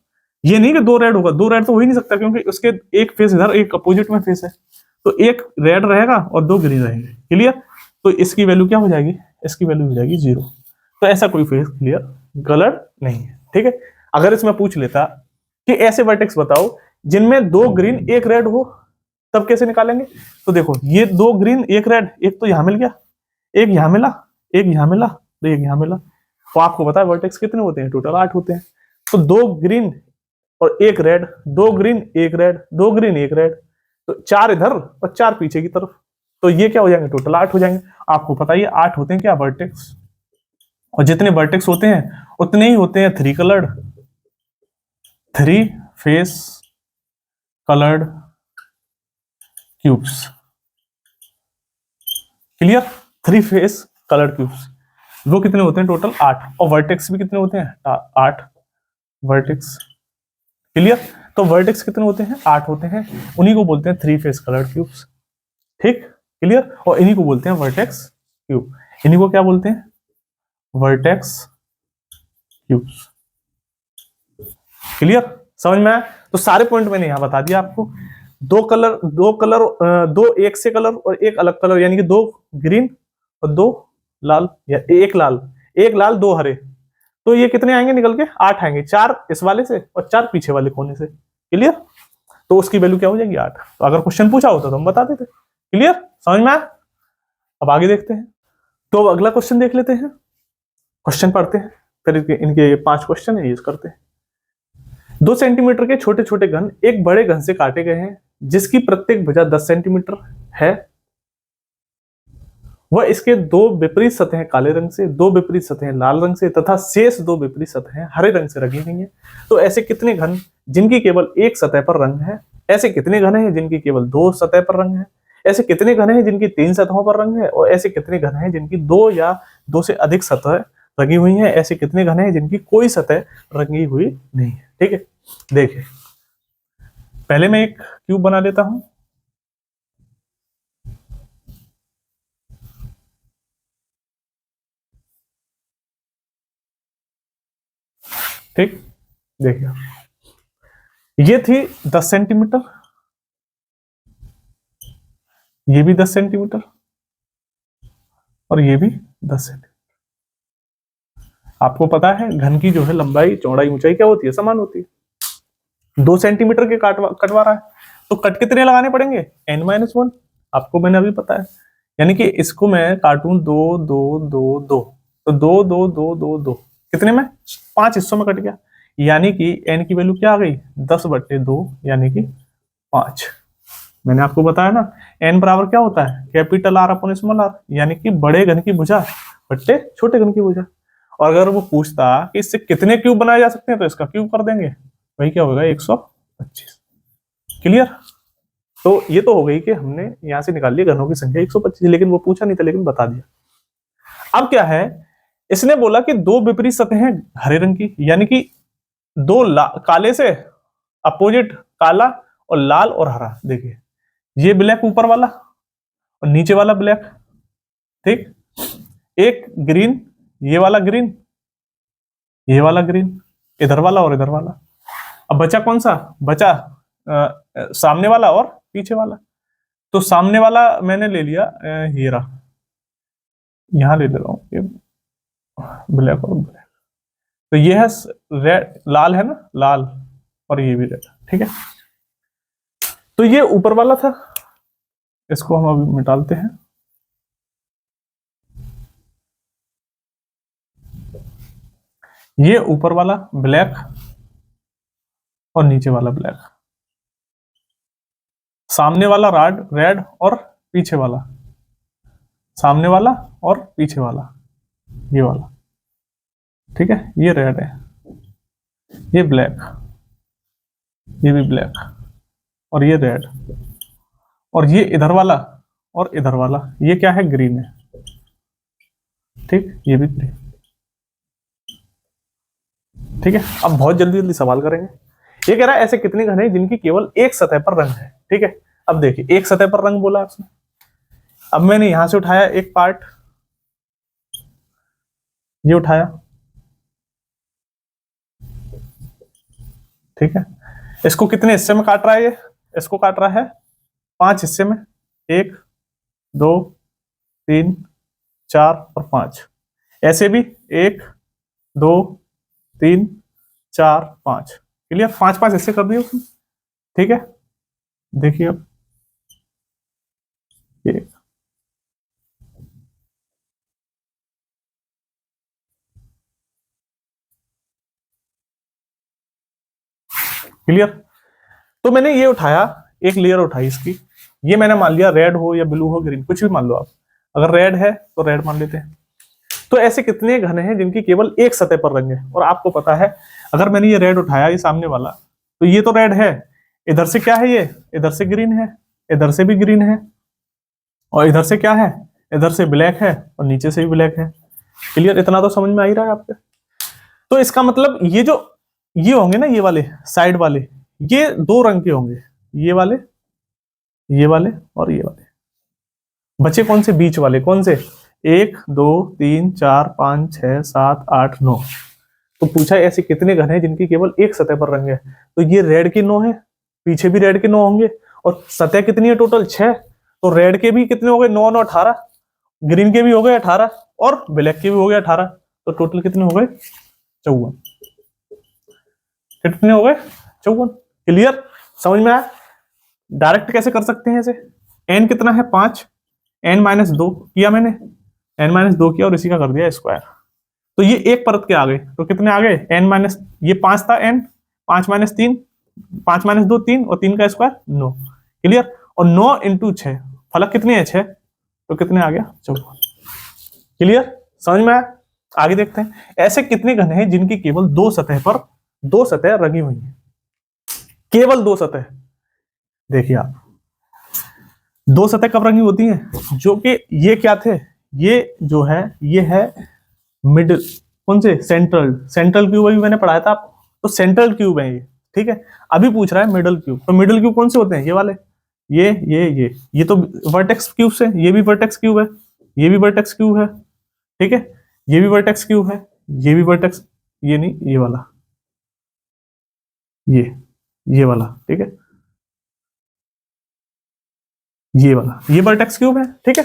ये नहीं कि दो रेड होगा, दो रेड तो हो ही नहीं सकता, क्योंकि उसके एक फेस इधर एक अपोजिट में फेस है, तो एक रेड रहेगा और दो ग्रीन रहेंगे, क्लियर। तो इसकी वैल्यू क्या हो जाएगी, इसकी वैल्यू हो जाएगी 0। तो ऐसा कोई फेस क्लियर कलर नहीं है, ठीक है। अगर इसमें पूछ लेता कि ऐसे वर्टेक्स बताओ जिनमें दो ग्रीन एक रेड हो, तब कैसे निकालेंगे। तो देखो, ये दो ग्रीन एक रेड, एक तो यहां मिल गया, एक यहां मिला, एक यहां मिला, तो एक यहां मिला। तो आपको पता है वर्टेक्स कितने होते हैं, टोटल 8 होते हैं। तो दो ग्रीन और एक रेड, दो ग्रीन एक रेड, दो ग्रीन एक रेड, तो 4 इधर और 4 पीछे की तरफ, तो ये क्या हो जाएंगे, टोटल 8 हो जाएंगे। आपको पता है 8 होते हैं क्या वर्टेक्स, और जितने वर्टेक्स होते हैं उतने ही होते हैं 3 coloured, 3 face coloured cubes, clear. 3 face coloured cubes, वो कितने होते हैं, टोटल 8, और वर्टेक्स भी कितने होते हैं, 8 वर्टेक्स, क्लियर। तो वर्टेक्स कितने होते हैं, 8 होते हैं, उन्हीं को बोलते हैं 3 फेस कलर्ड क्यूब्स, ठीक, क्लियर। और इन्हीं को बोलते हैं वर्टेक्स क्यूब, इन्हीं को क्या बोलते हैं, वर्टेक्स क्यूब्स, क्लियर, समझ में आया। तो सारे पॉइंट मैंने यहां बता दिया आपको। दो कलर, दो एक से कलर और एक अलग कलर, यानी कि दो ग्रीन और दो लाल, या एक लाल दो हरे, तो ये कितने आएंगे निकल के, 8 आएंगे, 4 इस वाले से और 4 पीछे वाले कोने से, क्लियर। तो उसकी वैल्यू क्या हो जाएगी, 8। तो अगर क्वेश्चन पूछा होता तो हम बता देते, क्लियर, समझ में आया। अब आगे देखते हैं, तो अगला क्वेश्चन देख लेते हैं, क्वेश्चन पढ़ते हैं, फिर इनके 5 क्वेश्चन है, यूज करते हैं। 2 सेंटीमीटर के छोटे छोटे घन एक बड़े घन से काटे गए हैं, जिसकी प्रत्येक भुजा 10 सेंटीमीटर है। वह इसके 2 विपरीत सतहें काले रंग से, 2 विपरीत सतहें लाल रंग से तथा शेष 2 विपरीत सतहें हरे रंग से रंगी हुई हैं। तो ऐसे कितने घन जिनकी केवल एक सतह पर रंग है, ऐसे कितने घन हैं जिनकी केवल 2 सतह पर रंग है, ऐसे कितने घन हैं जिनकी 3 सतहों पर रंग है, और ऐसे कितने घन हैं जिनकी 2 या 2 से अधिक सतह रंगी हुई हैं, ऐसे कितने घन हैं जिनकी कोई सतह रंगी हुई नहीं है, ठीक है। देखिए, पहले मैं एक क्यूब बना लेता हूं, ठीक, देखिए ये थी 10 सेंटीमीटर, ये भी 10 सेंटीमीटर, और ये भी 10 सेंटीमीटर। आपको पता है घन की जो है लंबाई चौड़ाई ऊंचाई क्या होती है, समान होती है। 2 सेंटीमीटर के कटवा रहा है, तो कट कितने लगाने पड़ेंगे, n-1, आपको मैंने अभी पता है। यानी कि इसको मैं काटूं 2 2 2 2, तो 2 2 2 2 2 कितने में, 5 हिस्सों में कट गया, यानी कि n की वैल्यू क्या आ गई, 10/2, यानी कि 5। मैंने आपको बताया ना, n बराबर क्या होता है, capital R upon small r, यानी कि बड़े घन की भुजा बट्टे छोटे घन की भुजा। और अगर वो पूछता कि इससे कितने क्यूब बनाए जा सकते हैं, तो इसका क्यूब कर देंगे, वही क्या होगा, 125, क्लियर। तो ये तो हो गई कि हमने यहां से निकाल लिया घनों की संख्या 125, लेकिन वो पूछा नहीं था, लेकिन बता दिया। अब क्या है, इसने बोला कि 2 विपरीत सतहें हरे रंग की, यानी कि 2 काले से अपोजिट काला और लाल और हरा। देखिए, ये ब्लैक ऊपर वाला और नीचे वाला ब्लैक, ठीक, एक ग्रीन, ये वाला ग्रीन, ये वाला ग्रीन, इधर वाला और इधर वाला। अब बचा कौन सा, बचा सामने वाला और पीछे वाला। तो सामने वाला मैंने ले लिया हीरा, यहां ले रहा हूं ये ब्लैक और ब्लैक। तो ये है रेड, लाल है ना, लाल, और ये भी रेड, ठीक है। तो ये ऊपर वाला था, इसको हम अभी मिटाते हैं। ये ऊपर वाला ब्लैक और नीचे वाला ब्लैक, सामने वाला रेड और पीछे वाला, सामने वाला और पीछे वाला, ये वाला, ठीक है। ये रेड है, ये ब्लैक, ये भी ब्लैक, और ये रेड, और ये इधर वाला और इधर वाला, ये क्या है, ग्रीन है, ठीक, ये भी ग्रीन, ठीक है। अब बहुत जल्दी जल्दी सवाल करेंगे। ये कह रहा है ऐसे कितने घन हैं जिनकी केवल एक सतह पर रंग है, ठीक है। अब देखिए एक सतह पर रंग बोला आपने, अब मैंने यहां से उठाया एक पार्ट, ये उठाया, ठीक है। इसको कितने हिस्से में काट रहा है, ये इसको काट रहा है 5 हिस्से में, 1 2 3 4 और 5। ऐसे भी 1 2 3 4 5, क्लियर, 5 हिस्से कर दिए उसने, ठीक है। देखिए अब ये क्लियर। तो मैंने ये उठाया, एक लेयर उठाई इसकी, ये मैंने मान लिया रेड हो या ब्लू हो, ग्रीन, कुछ भी मान लो आप। अगर रेड है तो रेड मान लेते हैं। तो ऐसे कितने घन हैं जिनकी केवल एक सतह पर रंग है। और आपको पता है अगर मैंने ये रेड उठाया, ये सामने वाला, तो ये तो रेड है, इधर से क्या है, ये इधर से ग्रीन है, इधर से भी ग्रीन है, और इधर से क्या है, इधर से ब्लैक है, और नीचे से भी ब्लैक है। क्लियर, इतना तो समझ में आ ही रहा है आपके। तो इसका मतलब ये होंगे ना, ये वाले साइड वाले, ये 2 रंग के होंगे, ये वाले और ये वाले। बचे कौन से, बीच वाले, कौन से, 1 2 3 4 5 6 7 8 9। तो पूछा ऐसे कितने घन हैं जिनकी केवल एक सतह पर रंग है। तो ये रेड के 9 है, पीछे भी रेड के 9 होंगे, और सतह कितनी है टोटल, 6। तो रेड के भी कितने हो गए, 9 9 18, ग्रीन के भी हो गए 18, और ब्लैक के भी हो गए 18। तो टोटल कितने हो गए, 54। कितने हो गए, 54। क्लियर, समझ में आया। डायरेक्ट कैसे कर सकते हैं ऐसे, n कितना है 5, n-2 किया मैंने, n-2 किया और इसी का कर दिया स्क्वायर। तो ये एक परत के आ गए, तो कितने आ गए, ये 5 था, n 5 - 3, 5 - 2 3, और 3 का स्क्वायर 9। क्लियर, और 9 × 6, फलक कितने है 6, तो कितने आ गया, 54। क्लियर, समझ में आया। आगे देखते हैं ऐसे कितने घन हैं जिनकी केवल 2 सतह पर 2 सतह रंगी हुई है, केवल 2 सतह। देखिए आप, 2 सतह कब रंगी होती हैं, जो कि ये क्या थे, ये जो है, ये है मिडिल, कौन से, सेंट्रल क्यूब अभी मैंने पढ़ाया था आपको, तो सेंट्रल क्यूब है ये, ठीक है। अभी पूछ रहा है मिडिल क्यूब, तो मिडिल क्यूब कौन से होते हैं, ये वाले, ये तो वर्टेक्स क्यूब से, ये भी वर्टेक्स क्यूब है, ये भी वर्टेक्स क्यूब है, ठीक है, ये भी वर्टेक्स क्यूब है, ये भी वर्टेक्स, ये नहीं, ये वाला, ये वाला, ठीक है, ये वाला, ये वर्टेक्स क्यूब है, ठीक है।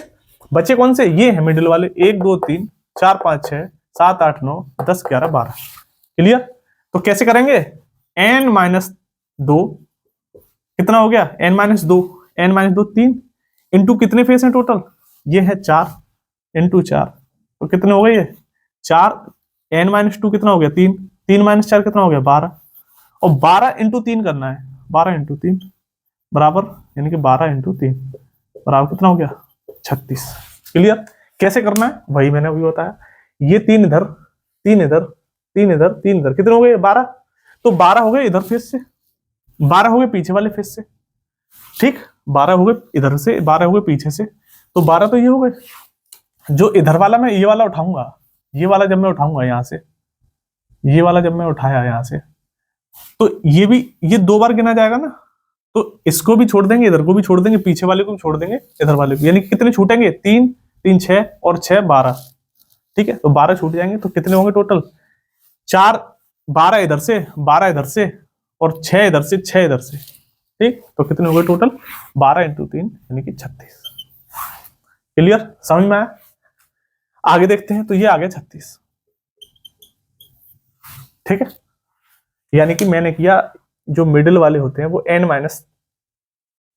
बचे कौन से, ये है मिडिल वाले, 1 2 3 4 5 6 7 8 9 10 11 12। क्लियर, तो कैसे करेंगे, n-2 कितना हो गया, n-2 3 इंटू कितने फेस हैं टोटल, ये है 4 इंटू 4, तो कितने हो गए ये 4, n-2 कितना हो गया 3, 3 - 4 कितना हो गया 12, और 12 × 3 करना है, 12 × 3 बराबर, यानी कि 12 × 3 बराबर कितना हो गया 36। क्लियर, कैसे करना है वही मैंने अभी बताया, ये 3 इधर 3 इधर 3 इधर 3 इधर, कितने हो गए 12, तो 12 हो गए इधर फेस से, 12 हो गए पीछे वाले फेस से, ठीक, 12 हो गए इधर से, 12 हो गए पीछे से, तो 12 तो ये हो गए। जो इधर वाला मैं ये वाला उठाऊंगा, ये वाला जब मैं उठाऊंगा यहां से, ये वाला जब मैं उठाया यहां से, तो ये भी, ये 2 बार गिना जाएगा ना, तो इसको भी छोड़ देंगे, इधर को भी छोड़ देंगे, पीछे वाले को भी छोड़ देंगे, इधर वाले को, यानी कि कितने छूटेंगे 3 3 6 और 6 12, ठीक है। तो 12 छूट जाएंगे, तो कितने होंगे टोटल 4, 12 इधर से 12 इधर से और 6 इधर से 6 इधर से, ठीक, तो कितने हो गए टोटल 12 इंटू 3 यानी कि 36। क्लियर, समझ में आया? आगे देखते हैं, तो ये आ गया 36। ठीक है, यानी कि मैंने किया जो मिडिल वाले होते हैं वो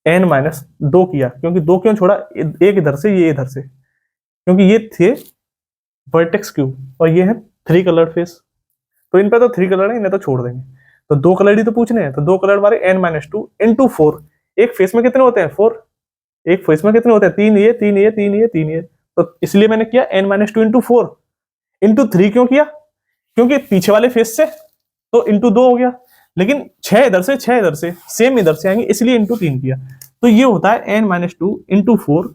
n-2 किया, क्योंकि 2 क्यों छोड़ा, एक इधर से ये इधर से, क्योंकि ये थे वर्टेक्स क्यूब और ये है 3 कलर फेस, तो इन पे तो 3 कलर है, इन्हें तो छोड़ देंगे, तो 2 कलर ही तो पूछने हैं, तो 2 कलर वाले n-2 इंटू 4। एक फेस में कितने होते हैं 4, एक फेस में कितने होते हैं 3 ये 3 ये 3 ये 3 ये, तो इसलिए मैंने किया n-2 इंटू 4 इंटू 3 क्यों किया, क्योंकि पीछे वाले फेस से तो इंटू 2 हो गया, लेकिन 6 इधर से 6 इधर से सेम इधर से आएंगे, इसलिए इंटू 3 किया, तो ये होता है n-2 इंटू 4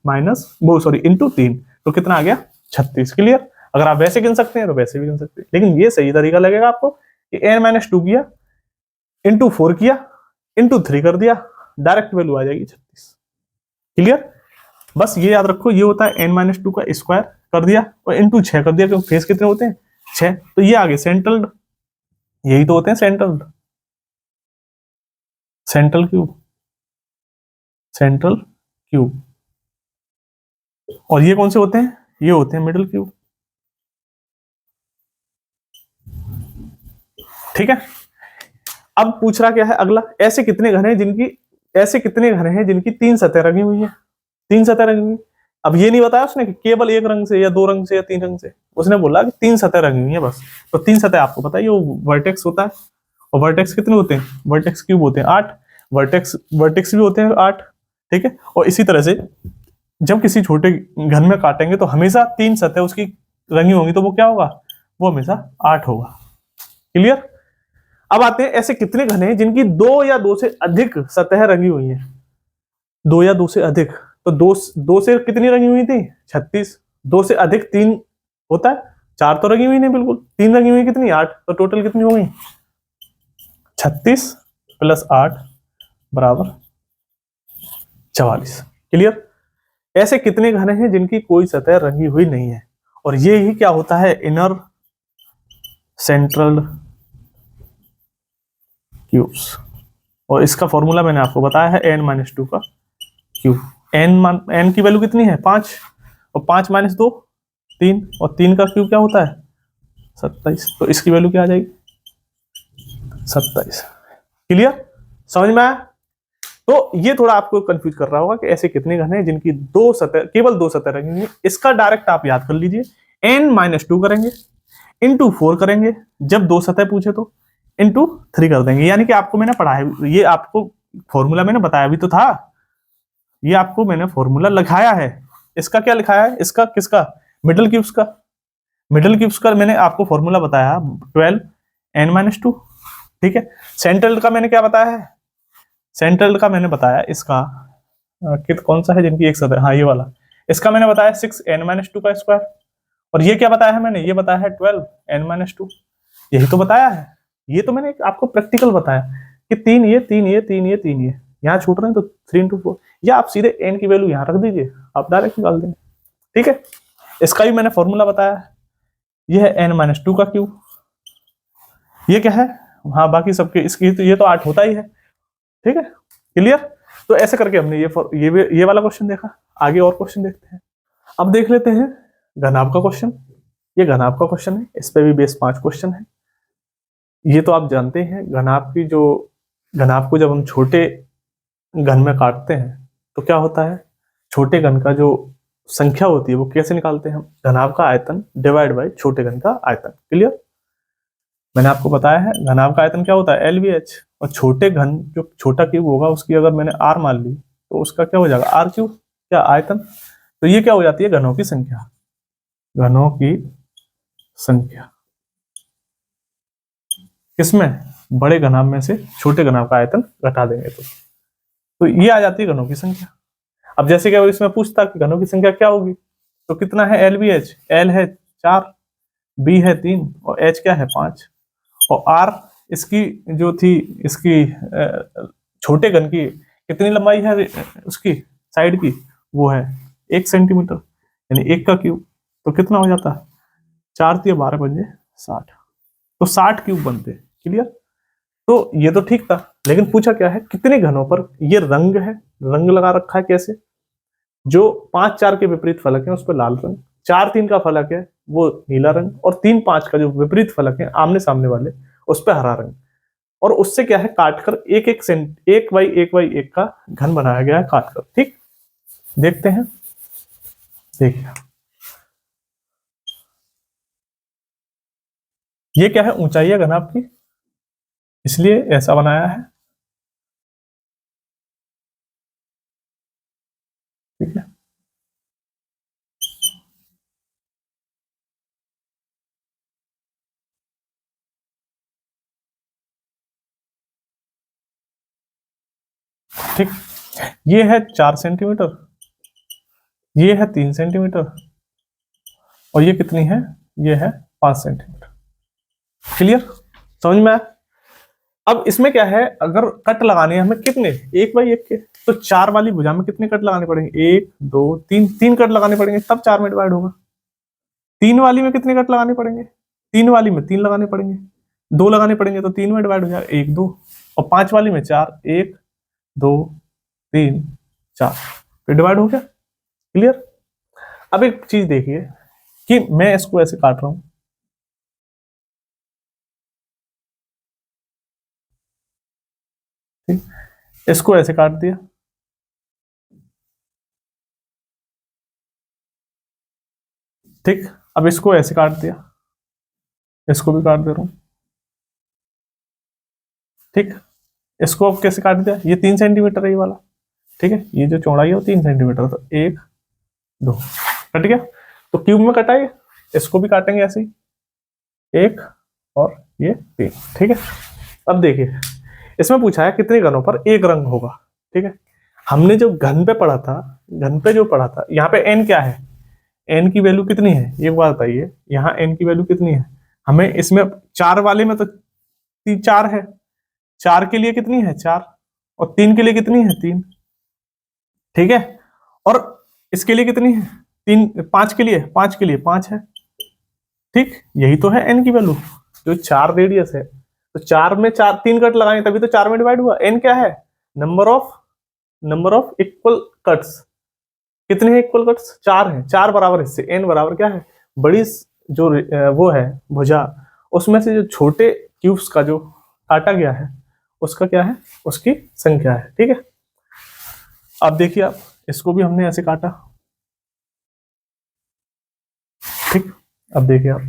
माइनस वो सॉरी इंटू 3, तो कितना आ गया 36। क्लियर, अगर आप वैसे गिन सकते हैं तो वैसे भी गिन सकते हैं, लेकिन ये सही तरीका लगेगा आपको कि n-2 किया इंटू 4 किया इंटू 3 कर दिया, डायरेक्ट वैल्यू आ जाएगी 36। क्लियर, बस ये याद रखो, ये होता है n-2 का स्क्वायर कर दिया और इंटू 6 कर दिया, क्योंकि फेस कितने होते हैं 6, तो ये आगे सेंट्रल, यही तो होते हैं सेंट्रल क्यूब, और ये कौन से होते हैं, ये होते हैं मिडिल क्यूब। ठीक है, अब पूछ रहा क्या है अगला, ऐसे कितने घर हैं जिनकी 3 सतह रंगी हुई है, 3 सतह रंगी हुई। अब ये नहीं बताया उसने कि केवल एक रंग से या 2 रंग से या 3 रंग से, उसने बोला कि 3 सतह रंगी हुई है बस, तो 3 सतह आपको पता है वो वर्टेक्स होता है, और वर्टेक्स कितने होते हैं, वर्टेक्स क्यूब होते हैं 8, वर्टेक्स भी होते हैं 8। ठीक है, और इसी तरह से जब किसी छोटे घन में काटेंगे तो हमेशा 3 सतह उसकी रंगी होंगी, तो वो क्या होगा, वो हमेशा 8 होगा। क्लियर, अब आते हैं ऐसे कितने घन हैं जिनकी 2 या 2 से अधिक सतह रंगी हुई है, 2 या 2 से अधिक, तो 2 से कितनी रंगी हुई थी 36, 2 से अधिक 3 होता है, 4 तो रंगी हुई नहीं बिल्कुल, 3 रंगी हुई कितनी 8, तो टोटल कितनी हो गई 36 प्लस 8 बराबर 44। क्लियर, ऐसे कितने घन हैं जिनकी कोई सतह रंगी हुई नहीं है, और ये ही क्या होता है इनर सेंट्रल क्यूब्स, और इसका फॉर्मूला मैंने आपको बताया है n-2 का क्यूब, n की वैल्यू कितनी है 5, और 5 माइनस 2 3, और 3 का क्यूब क्या होता है 27, तो इसकी वैल्यू क्या आ जाएगी 27। क्लियर, समझ में आया? तो ये थोड़ा आपको कंफ्यूज कर रहा होगा कि ऐसे कितने घन हैं जिनकी केवल 2 सतह रंगी हुई, इसका डायरेक्ट आप याद कर लीजिए, n-2 करेंगे इंटू 4 करेंगे, जब 2 सतह पूछे तो इंटू 3 कर देंगे, यानी कि आपको मैंने पढ़ा है, ये आपको फॉर्मूला मैंने बताया भी तो था, ये आपको मैंने फॉर्मूला लिखाया है, इसका क्या लिखाया है, इसका किसका, मिडिल क्यूब्स का मैंने आपको फॉर्मूला बताया 12 n-2। ठीक है, सेंट्रल का मैंने क्या बताया है, सेंट्रल का मैंने बताया इसका कौन सा है जिनकी एक सतह, हाँ ये वाला, इसका मैंने बताया 6 n-2 का स्क्वायर, और ये क्या बताया है मैंने, ये बताया है 12 n-2, यही तो बताया है, ये तो मैंने आपको प्रैक्टिकल बताया कि 3 ये 3 ये 3 ये 3 ये यहाँ छूट रहे हैं, तो 3 इंटू 4, या आप सीधे n की वैल्यू यहाँ रख दीजिए, आप डायरेक्ट निकाल देंगे। ठीक है, इसका भी मैंने फॉर्मूला बताया है, ये है n-2 का क्यूब, ये क्या है, हाँ बाकी सबके इसकी तो ये तो 8 होता ही है। ठीक है, क्लियर, तो ऐसे करके हमने ये वाला क्वेश्चन देखा, आगे और क्वेश्चन देखते हैं। अब देख लेते हैं घनाभ का क्वेश्चन, ये घनाभ का क्वेश्चन है, इस पे भी बेस 5 क्वेश्चन है। ये तो आप जानते हैं घनाभ को जब हम छोटे घन में काटते हैं तो क्या होता है, छोटे घन का जो संख्या होती है वो कैसे निकालते हैं हम, घनाभ का आयतन डिवाइड बाय छोटे घन का आयतन। क्लियर, मैंने आपको बताया है घनाभ का आयतन क्या होता है LVH, और छोटे घन जो छोटा क्यूब होगा उसकी अगर मैंने R मान ली तो उसका क्या हो जाएगा R क्यूब, क्या आयतन, तो ये क्या हो जाती है घनों की संख्या, घनों की संख्या किसमें, बड़े घनाभ में से छोटे घनाभ का आयतन घटा देंगे तो ये आ जाती है घनों की संख्या। अब जैसे कि इसमें पूछता कि घनों की संख्या क्या होगी, तो कितना है LVH, L है 4, B है 3 और H क्या है 5, और R इसकी जो थी इसकी छोटे घन की कितनी लंबाई है उसकी साइड की, वो है 1 सेंटीमीटर, यानी 1 का क्यूब, तो कितना हो जाता है 4 × 12 = 60, तो 60 क्यूब बनते हैं। क्लियर, तो ये तो ठीक था, लेकिन पूछा क्या है कितने घनों पर ये रंग है, रंग लगा रखा है। कैसे? जो 5 4 के विपरीत फलक है उस पर लाल रंग, 4 3 का फलक है वो नीला रंग, और 3 5 का जो विपरीत फलक है आमने सामने वाले उस पर हरा रंग। और उससे क्या है काटकर एक एक सेंट 1 बाई 1 का घन बनाया गया है काटकर। ठीक, देखते हैं। देखिए ये क्या है, ऊंचाई है घन आपकी, इसलिए ऐसा बनाया है। ठीक है, ठीक। ये है 4 सेंटीमीटर, ये है 3 सेंटीमीटर, और ये कितनी है, ये है 5 सेंटीमीटर। क्लियर, समझ में आया? अब इसमें क्या है, अगर कट लगाने हैं हमें कितने, 1 बाई 1 के, तो 4 वाली भुजा में कितने कट लगाने पड़ेंगे, 1 2 3, 3 कट लगाने पड़ेंगे, तब 4 में डिवाइड होगा। 3 वाली में कितने कट लगाने पड़ेंगे, 3 वाली में 3 लगाने पड़ेंगे, 2 लगाने पड़ेंगे तो 3 में डिवाइड हो जाएगा, 1 2, और 5 वाली में 4, 1 2 3 4, फिर डिवाइड हो गया। क्लियर। अब एक चीज देखिए कि मैं इसको ऐसे काट रहा हूं, ठीक, इसको ऐसे काट दिया, ठीक। अब इसको ऐसे काट दिया, इसको भी काट दे रहा हूं, ठीक। इसको अब कैसे काट दिया, ये 3 सेंटीमीटर है ये वाला, ठीक है, ये जो चौड़ाई है वो 3 सेंटीमीटर, तो 1 2 कट गया। तो क्यूब में कटा है, इसको भी काटेंगे ऐसे ही, 1 और ये 3, ठीक है। अब देखिए इसमें पूछा है कितने घनों पर एक रंग होगा, ठीक है। हमने जो घन पे पढ़ा था, घन पे जो पढ़ा था, यहाँ पे n क्या है, n की वैल्यू कितनी है, ये बात बताइए, यहाँ n की वैल्यू कितनी है। हमें इसमें 4 वाले में तो 4 है, 4 के लिए कितनी है 4, और 3 के लिए कितनी है 3, ठीक है। और इसके लिए कितनी है 3, 5 के लिए, 5 के लिए 5 है, ठीक। यही तो है n की वैल्यू, जो 4 रेडियस है, तो 4 में 4 3 कट लगाए तभी तो 4 में डिवाइड हुआ। n क्या है, नंबर ऑफ इक्वल कट्स। कितने हैं इक्वल कट्स, 4 हैं, 4 बराबर हिस्से, n बराबर क्या है, बड़ी जो वो है भुजा, उसमें से जो छोटे क्यूब्स का जो काटा गया है उसका क्या है, उसकी संख्या है, ठीक है। अब देखिए आप, इसको भी हमने ऐसे काटा, ठीक। अब देखिए आप,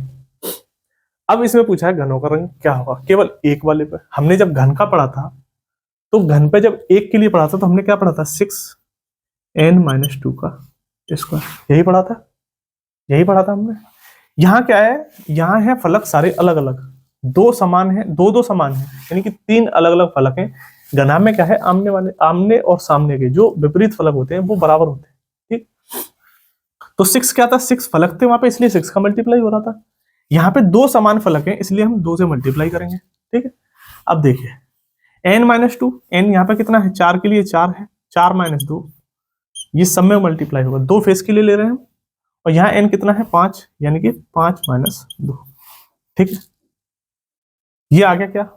अब इसमें पूछा है घनों का रंग क्या होगा, केवल एक वाले पे। हमने जब घन का पढ़ा था, तो घन पे जब एक के लिए पढ़ा था तो हमने क्या पढ़ा था, 6n-2 का स्क्वायर, यही पढ़ा था, यही पढ़ा था हमने। यहाँ क्या है, यहाँ है फलक सारे अलग अलग, दो समान है, दो दो समान है, यानी कि 3 अलग अलग फलक हैं। घना में क्या है, आमने और सामने के जो विपरीत फलक होते हैं वो बराबर होते हैं, ठीक। तो 6 क्या था, 6 फलक थे वहां पे, इसलिए 6 का मल्टीप्लाई हो रहा था। यहाँ पे 2 समान फलक हैं, इसलिए हम 2 से मल्टीप्लाई करेंगे, ठीक है। अब देखिए n-2, n यहाँ पे कितना है, 4 के लिए 4 है, 4-2, ये सब में मल्टीप्लाई होगा, 2 फेस के लिए ले रहे हैं हम, और यहाँ n कितना है 5, यानी कि 5-2, ठीक है। ये आ गया क्या,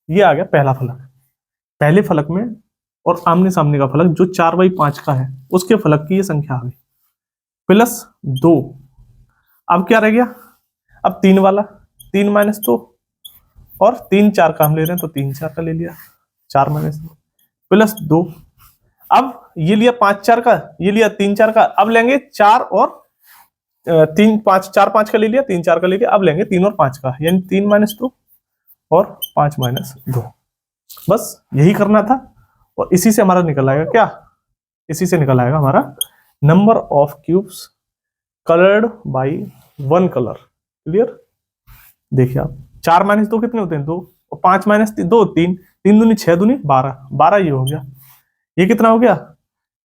ये आ गया पहला फलक। पहले फलक में और आमने सामने का फलक जो 4/5 का है उसके फलक की ये संख्या आ गई, +2। अब क्या रह गया, अब 3 वाला, 3-2, और 3 4 का हम ले रहे हैं तो 3 4 का ले लिया, 4-2 +2। अब ये लिया 5 4 का, ये लिया 3 4 का, अब लेंगे 4 और 3 5, 4 5 का ले लिया, 3 4 का ले लिया, अब लेंगे 3 और 5 का, यानी 3-2 और 5-2। बस यही करना था, और इसी से हमारा निकल आएगा क्या, इसी से निकल आएगा हमारा number of cubes coloured by 1 colour. Clear. देखिए आप, 4-2 कितने होते हैं, 2, और 5-2 3, 3 दूनी 6 दूनी 12, 12 ये हो गया। ये कितना हो गया,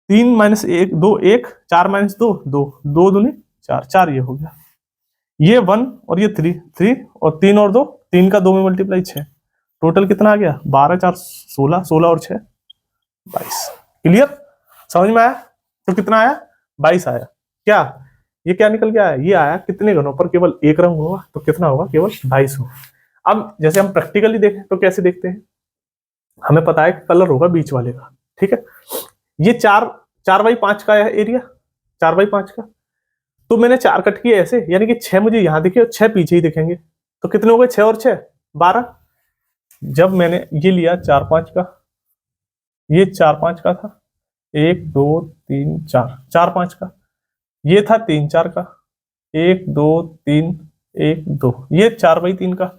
3-1 2 1, 4-2 2, 2 दूनी 4, 4 ये हो गया। ये 1 और ये 3, 3 और 3 और 2, 3 का 2 में मल्टीप्लाई 6, टोटल कितना आ गया, 12-4 16, 16 और 6 22। क्लियर, समझ में आया? तो कितना आया, 22 आया। क्या ये क्या निकल गया है, ये आया कितने घनों पर केवल एक रंग होगा, तो कितना होगा, केवल 22 होगा। अब जैसे हम प्रैक्टिकली देखें तो कैसे देखते हैं, हमें पता है कि कलर होगा बीच वाले का, ठीक है। ये 4x5 का है एरिया, 4x5 का। तो मैंने 4 कट किए ऐसे, यानी कि 6 मुझे यहां दिखे और 6 पीछे ही दिखेंगे। तो कितने हो गए, 6 और 6 12। जब मैंने ये लिया 4-5 का, ये 4-5 का था, 1 2 3 4, 4-5 का। ये था 3-4 का, 1 2 3 1 2, ये 4x3 का।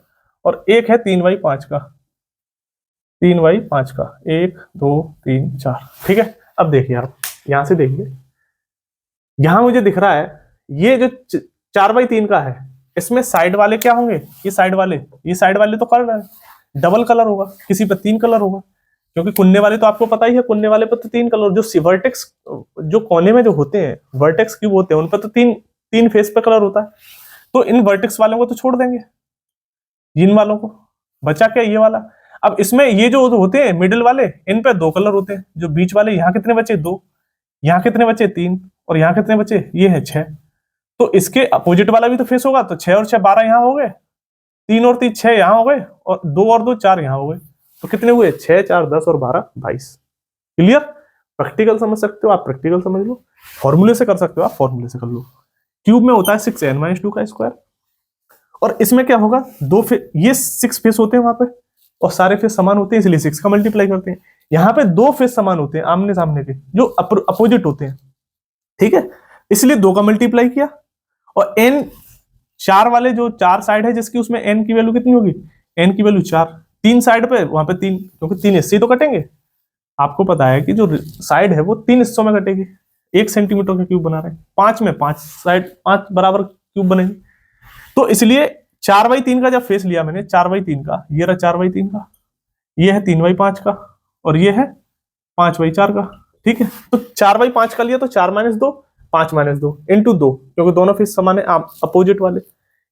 और एक है 3x5 का, 3x5 का, 1 2 3 4, ठीक है। अब देखिए आप यहां से देखिए, यहां मुझे दिख रहा है ये जो 4x3 का है, इसमें साइड वाले क्या होंगे, ये साइड वाले, ये साइड वाले तो कलर है, डबल कलर होगा, किसी पे 3 कलर होगा, क्योंकि कुन्ने वाले तो आपको पता ही है, कुन्ने वाले पर तो 3 कलर, जो वर्टेक्स जो कोने में जो होते हैं वर्टेक्स क्यूब होते हैं, उन पर तो तीन फेस पे कलर होता है। तो इन वर्टेक्स वालों को तो छोड़ देंगे, इन वालों को, बचा क्या ये वाला। अब इसमें ये जो होते हैं मिडिल वाले, इन पे 2 कलर होते हैं, जो बीच वाले, यहाँ कितने बचे 2, यहाँ कितने बचे 3, और यहाँ कितने बचे, ये है 6। तो इसके अपोजिट वाला भी तो फेस होगा, तो 6 और 6 12 यहाँ हो गए, 3 और 3 6 यहाँ हो गए, और 2 और 2 4 यहाँ हो गए। तो कितने हुए, 6 4 10 और 12 22। क्लियर। प्रैक्टिकल समझ सकते हो आप, प्रैक्टिकल समझ लो, फॉर्मूले से कर सकते हो आप, फॉर्मूले से कर लो। क्यूब में होता है 6n-2 का स्क्वायर, और इसमें क्या होगा, ये 6 फेस होते हैं वहां पे, और सारे फेस समान होते हैं, इसलिए 6 का मल्टीप्लाई करते हैं। यहाँ पे 2 फेस समान होते हैं आमने सामने के, जो अपोजिट होते हैं, ठीक है, इसलिए 2 का मल्टीप्लाई किया। और n 4 वाले जो 4 साइड है जिसकी, उसमें n की वैल्यू कितनी होगी, n की वैल्यू 4, 3 साइड पे, वहां पे 3, क्योंकि 3 हिस्से तो कटेंगे। आपको पता है कि जो साइड है वो 3 हिस्सों में कटेगी, 1 सेंटीमीटर का क्यूब बना रहे हैं, 5 में 5 साइड 5 बराबर क्यूब बनेगी। तो इसलिए 4x3 का जब फेस लिया मैंने, 4x3 का, ये रहा 4x3 का, ये है 3x5 का, और ये है 5x4 का, ठीक है। तो 4x5 का लिया तो 4 - 2 5 - 2 इंटू 2, क्योंकि दोनों फेस समान है, अपोजिट वाले।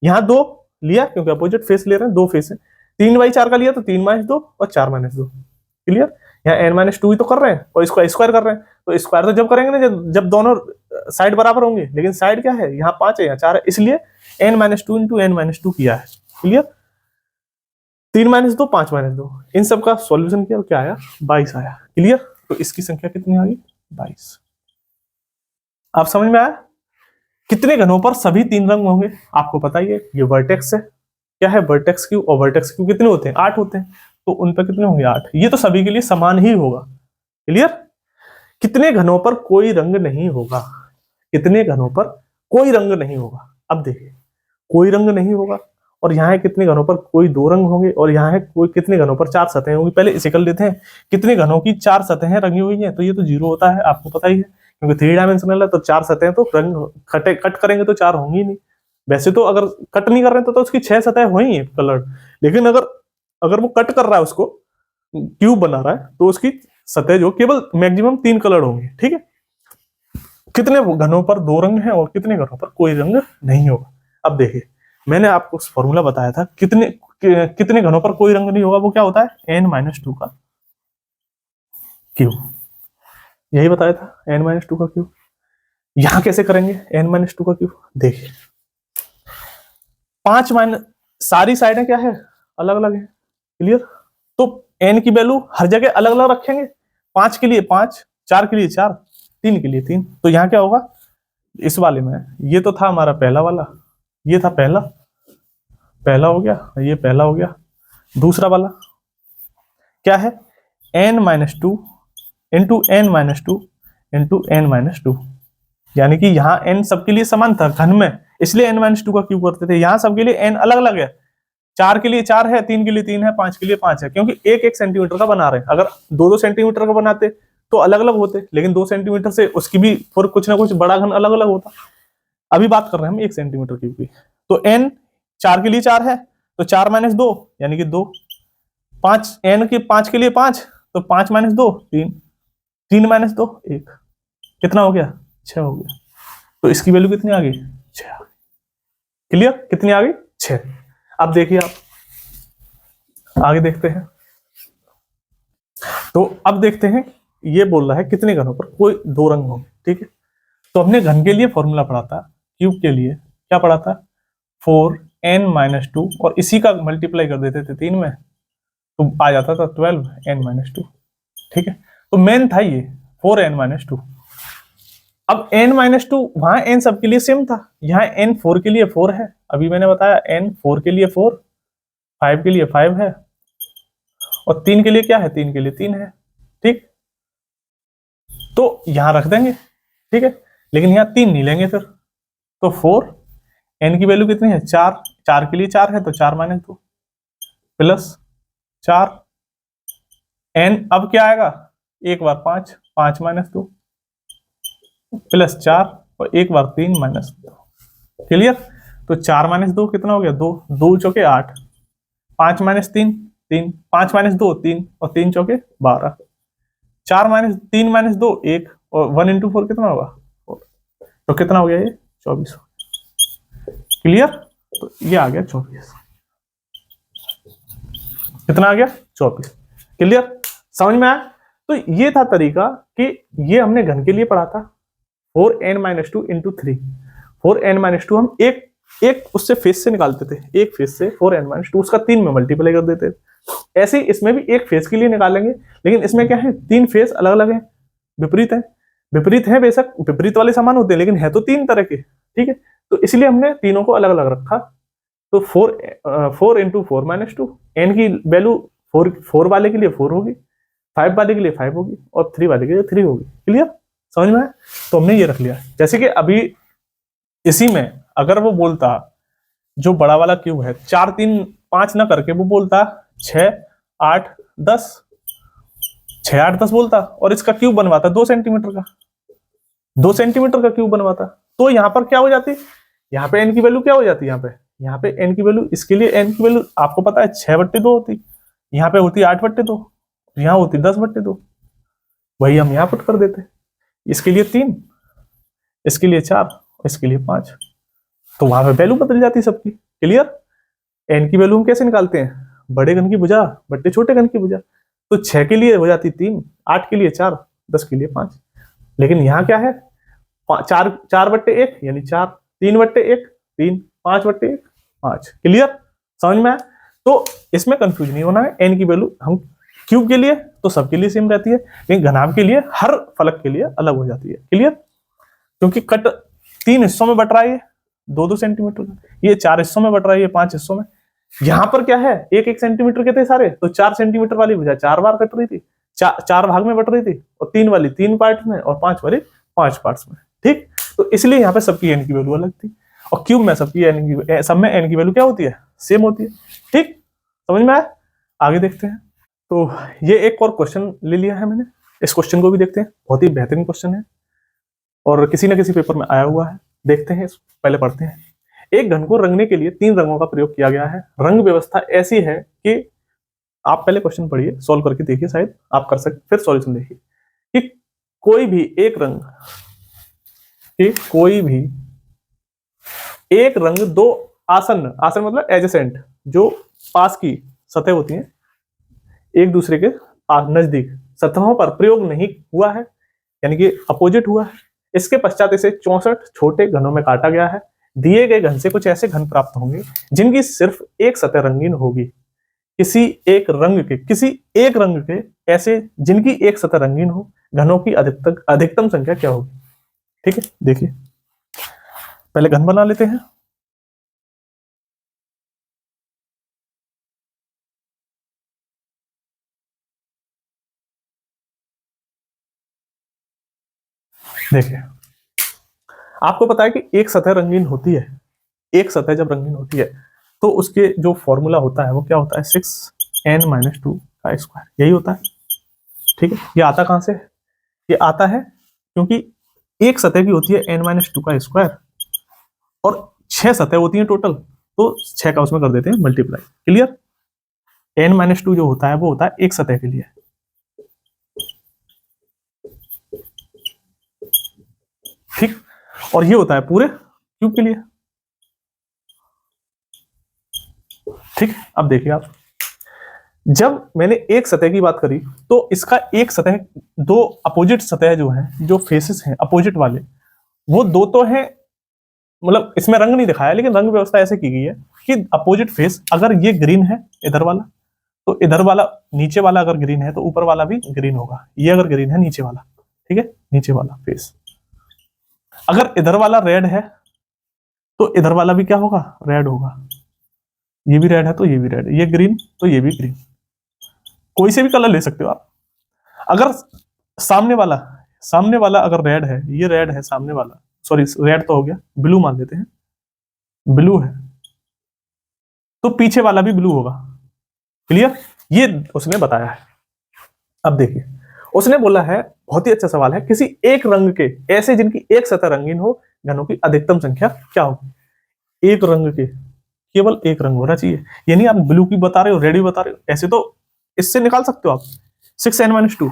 यहाँ 2 लिया क्योंकि अपोजिट फेस ले रहे हैं, 2 फेस है। 3x4 का लिया तो 3 - 2 और 4 - 2। क्लियर। यहाँ n-2 ही तो कर रहे हैं, और इसको स्क्वायर कर रहे हैं, तो स्क्वायर तो जब करेंगे ना जब दोनों साइड बराबर होंगे, लेकिन साइड क्या है, यहाँ 5 है यहाँ 4 है, इसलिए n-2 इंटू n-2 किया है। क्लियर। 3 - 2 5 - 2, इन सब का सॉल्यूशन किया, क्या आया, 22 आया। क्लियर। तो इसकी संख्या कितनी आ गई, 22। आप समझ में आया। कितने घनों पर सभी 3 रंग होंगे, आपको पता ही है, ये वर्टेक्स है, क्या है, वर्टेक्स क्यू, और वर्टेक्स क्यू कितने होते हैं, 8 होते हैं, तो उन पर कितने होंगे, 8। ये तो सभी के लिए समान ही होगा। क्लियर। कितने घनों पर कोई रंग नहीं होगा, कितने घनों पर कोई रंग नहीं होगा। अब देखिए, कोई रंग नहीं होगा, और यहाँ है कितने घनों पर कोई 2 रंग होंगे, और यहाँ है कोई कितने घनों पर 4 सतहें होंगी। पहले इसे कर लेते हैं, कितने घनों की 4 सतहें रंगी हुई हैं, तो ये तो 0 होता है, आपको पता ही है, क्योंकि 3 डायमेंशनल है, तो 4 सतहें तो रंग कट करेंगे तो 4 होंगी नहीं। वैसे तो अगर कट नहीं कर रहे तो उसकी 6 सतहें हुई हैं कलर, लेकिन अगर वो कट कर रहा है, उसको क्यूब बना रहा है, तो उसकी सतह जो केवल मैक्सिमम 3 कलर होंगे, ठीक है। कितने घनों पर 2 रंग हैं और कितने घनों पर कोई रंग नहीं होगा। अब देखिए, मैंने आपको फॉर्मूला बताया था, कितने घनों पर कोई रंग नहीं होगा, वो क्या होता है, n-2 का क्यूब, यही बताया था, n-2 का क्यूब। यहां कैसे करेंगे n-2 का क्यूब, देखिए 5 सारी साइडें क्या है, अलग अलग है। क्लियर। तो n की वैल्यू हर जगह अलग अलग रखेंगे, 5 के लिए 5, 4 के लिए 4, 3 के लिए 3। तो यहाँ क्या होगा, इस वाले में, ये तो था हमारा पहला वाला, ये था पहला हो गया, ये पहला हो गया। दूसरा वाला क्या है, n-2 into n-2 into n-2, यानी कि यहाँ n सबके लिए समान था घन में, इसलिए n-2 का क्यूब करते थे। यहाँ सबके लिए n अलग अलग है, 4 के लिए 4 है, 3 के लिए 3 है, 5 के लिए 5 है, क्योंकि 1-1 सेंटीमीटर का बना रहे हैं। अगर 2-2 सेंटीमीटर का बनाते तो अलग अलग होते, लेकिन 2 सेंटीमीटर से उसकी भी फिर कुछ ना कुछ बड़ा घन अलग अलग होता। अभी बात कर रहे हैं हम 1 सेंटीमीटर क्यूब की। तो n 4 के लिए 4 है, तो 4 - 2 यानी कि 2, 5 n के 5 के लिए 5, तो 5 - 2 3, 3 - 2 1, कितना हो गया, 6 हो गया। तो इसकी वैल्यू कितनी आ गई, 6 आ गई। क्लियर, कितनी आ गई, 6। अब देखिए आप आगे देखते हैं, तो अब देखते हैं, ये बोल रहा है कितने घनों पर कोई 2 रंग होंगे, ठीक है। तो हमने घन के लिए फॉर्मूला पढ़ा था, क्यूब के लिए क्या पढ़ा था, 4n - 2, और इसी का मल्टीप्लाई कर देते थे 3 में, तो आ जाता था 12n-2। ठीक है, तो मेन था ये 4n-2। अब n-2 वहां n सबके लिए सेम था, यहाँ n 4 के लिए 4 है, अभी मैंने बताया n 4 के लिए 4, 5 के लिए 5 है, और 3 के लिए क्या है, 3 के लिए 3 है। ठीक, तो यहां रख देंगे। ठीक है, लेकिन यहाँ 3 नहीं लेंगे फिर, तो 4, n की वैल्यू कितनी है, 4, 4 के लिए 4 है तो 4-2 प्लस 4, n अब क्या आएगा, एक बार 5, 5-2 प्लस 4, और एक बार 3-2। क्लियर, तो 4-2 कितना हो गया, 2, 2 चौके 8, 5-3, 3, 5-2 3, और 3 चौके 12, 3-2 1, और 1 × 4 कितना होगा 4, तो कितना हो गया ये 24। क्लियर, तो ये आ गया 24, कितना आ गया 24। क्लियर, समझ में आया। तो ये था तरीका कि ये हमने घन के लिए पढ़ा था 4n-2 × 3, 4n-2 हम एक उससे फेस से निकालते थे, एक फेस से 4n-2 उसका 3 में मल्टीप्लाई कर देते थे। ऐसे ही इसमें भी एक फेस के लिए निकालेंगे, लेकिन इसमें क्या है, 3 फेस अलग अलग है, विपरीत है, विपरीत है, बेशक विपरीत वाले समान होते हैं लेकिन है तो 3 तरह के। ठीक है, तो इसलिए हमने तीनों को अलग अलग रखा। तो 4 × 4-2, n की वैल्यू 4 वाले के लिए 4 होगी, 5 वाले के लिए 5 होगी, और 3 वाले के लिए 3 होगी। क्लियर, समझ में आया। तो हमने ये रख लिया। जैसे कि अभी इसी में अगर वो बोलता जो बड़ा वाला क्यूब है 4 3 5 ना करके वो बोलता 6 8 10, 6 8 10 बोलता, और इसका क्यूब बनवाता 2 सेंटीमीटर का, 2 सेंटीमीटर का क्यूब बनवाता, तो यहाँ पर क्या हो जाती, यहाँ पे n की वैल्यू क्या हो जाती, यहाँ पे n की वैल्यू, इसके लिए n की वैल्यू आपको पता है 6/2 होती, यहाँ पे होती 8/2, यहाँ होती 10/2, वही हम यहाँ पुट कर देते, इसके लिए 3, इसके लिए 4, इसके लिए 5, तो वहां पे वैल्यू बदल जाती सबकी। क्लियर, n की वैल्यू हम कैसे निकालते हैं, बड़े घन की भुजा बट्टे छोटे घन की भुजा, तो 6 के लिए हो जाती 3, 8 के लिए 4, 10 के लिए 5, लेकिन यहाँ क्या है 4/1 यानी 4, 3/1 3, 5/1 5। क्लियर, समझ में आया। तो इसमें कंफ्यूज नहीं होना है, n की वैल्यू हम क्यूब के लिए तो सबके लिए सेम रहती है, लेकिन घनाभ के लिए हर फलक के लिए अलग हो जाती है। क्लियर, क्योंकि कट 3 हिस्सों में बट रहा है, 2-2 सेंटीमीटर का, ये 4 हिस्सों में बट रहा है, ये 5 हिस्सों में, यहाँ पर क्या है 1-1 सेंटीमीटर के थे सारे, तो 4 सेंटीमीटर वाली भुजा 4 बार कट रही थी, 4 भाग में बट रही थी, और 3 वाली 3 पार्ट में, और 5 वाली 5 पार्ट्स में। ठीक, तो इसलिए यहाँ पे सबकी n की वैल्यू अलग थी, और क्यूब में सबकी सब में n की वैल्यू क्या होती है, सेम होती है। ठीक, समझ में आया। आगे देखते हैं। तो ये एक और क्वेश्चन ले लिया है मैंने, इस क्वेश्चन को भी देखते हैं, बहुत ही बेहतरीन क्वेश्चन है और किसी न किसी पेपर में आया हुआ है। देखते हैं, पहले पढ़ते हैं। एक घन को रंगने के लिए 3 रंगों का प्रयोग किया गया है। रंग व्यवस्था ऐसी है कि आप पहले क्वेश्चन पढ़िए, सॉल्व करके देखिए, शायद आप कर सकते, फिर सॉल्यूशन देखिए कि कोई भी एक रंग दो आसन्न, आसन्न मतलब एडजेसेंट, जो पास की सतह होती हैं एक दूसरे के नजदीक सतहों पर प्रयोग नहीं हुआ है, यानी कि अपोजिट हुआ है। इसके पश्चात इसे 64 छोटे घनों में काटा गया है। दिए गए घन से कुछ ऐसे घन प्राप्त होंगे जिनकी सिर्फ एक सतह रंगीन होगी। किसी एक रंग के ऐसे जिनकी एक सतह रंगीन हो, घनों की अधिकतम संख्या क्या होगी। ठीक है, देखिए पहले घन बना लेते हैं। देखिए आपको पता है कि एक सतह रंगीन होती है, एक सतह जब रंगीन होती है तो उसके जो फॉर्मूला होता है वो क्या होता है, 6n-2 का स्क्वायर, यही होता है। ठीक है, ये आता कहां से, ये आता है क्योंकि एक सतह की होती है n-2 का स्क्वायर, और 6 सतह होती हैं टोटल, तो 6 का उसमें कर देते हैं मल्टीप्लाई। क्लियर, n-2 जो होता है वो होता है एक सतह के लिए। ठीक, और ये होता है पूरे क्यूब के लिए। ठीक, अब देखिए आप, जब मैंने एक सतह की बात करी तो इसका एक सतह, दो अपोजिट सतह जो है, जो फेसेस हैं अपोजिट वाले, वो दो तो हैं, मतलब इसमें रंग नहीं दिखाया लेकिन रंग व्यवस्था ऐसे की गई है कि अपोजिट फेस, अगर ये ग्रीन है इधर वाला तो इधर वाला नीचे वाला अगर ग्रीन है तो ऊपर वाला भी ग्रीन होगा। ये अगर ग्रीन है नीचे वाला, ठीक है, नीचे वाला फेस। अगर इधर वाला रेड है तो इधर वाला भी क्या होगा, रेड होगा। ये भी रेड है तो ये भी रेड, ये ग्रीन तो ये भी ग्रीन। कोई से भी कलर ले सकते हो आप। अगर सामने वाला अगर रेड है, ये रेड है सामने वाला, सॉरी रेड तो हो गया, ब्लू मान लेते हैं, ब्लू है तो पीछे वाला भी ब्लू होगा। क्लियर, ये उसने बताया है। अब देखिए, उसने बोला है, बहुत ही अच्छा सवाल है, किसी एक रंग के ऐसे जिनकी एक सतह रंगीन हो, घनों की अधिकतम संख्या क्या होगी। एक रंग के केवल एक रंग होना चाहिए, यानी आप ब्लू की बता रहे हो, रेड भी बता रहे हो, ऐसे तो इससे निकाल सकते हो आप 6n-2,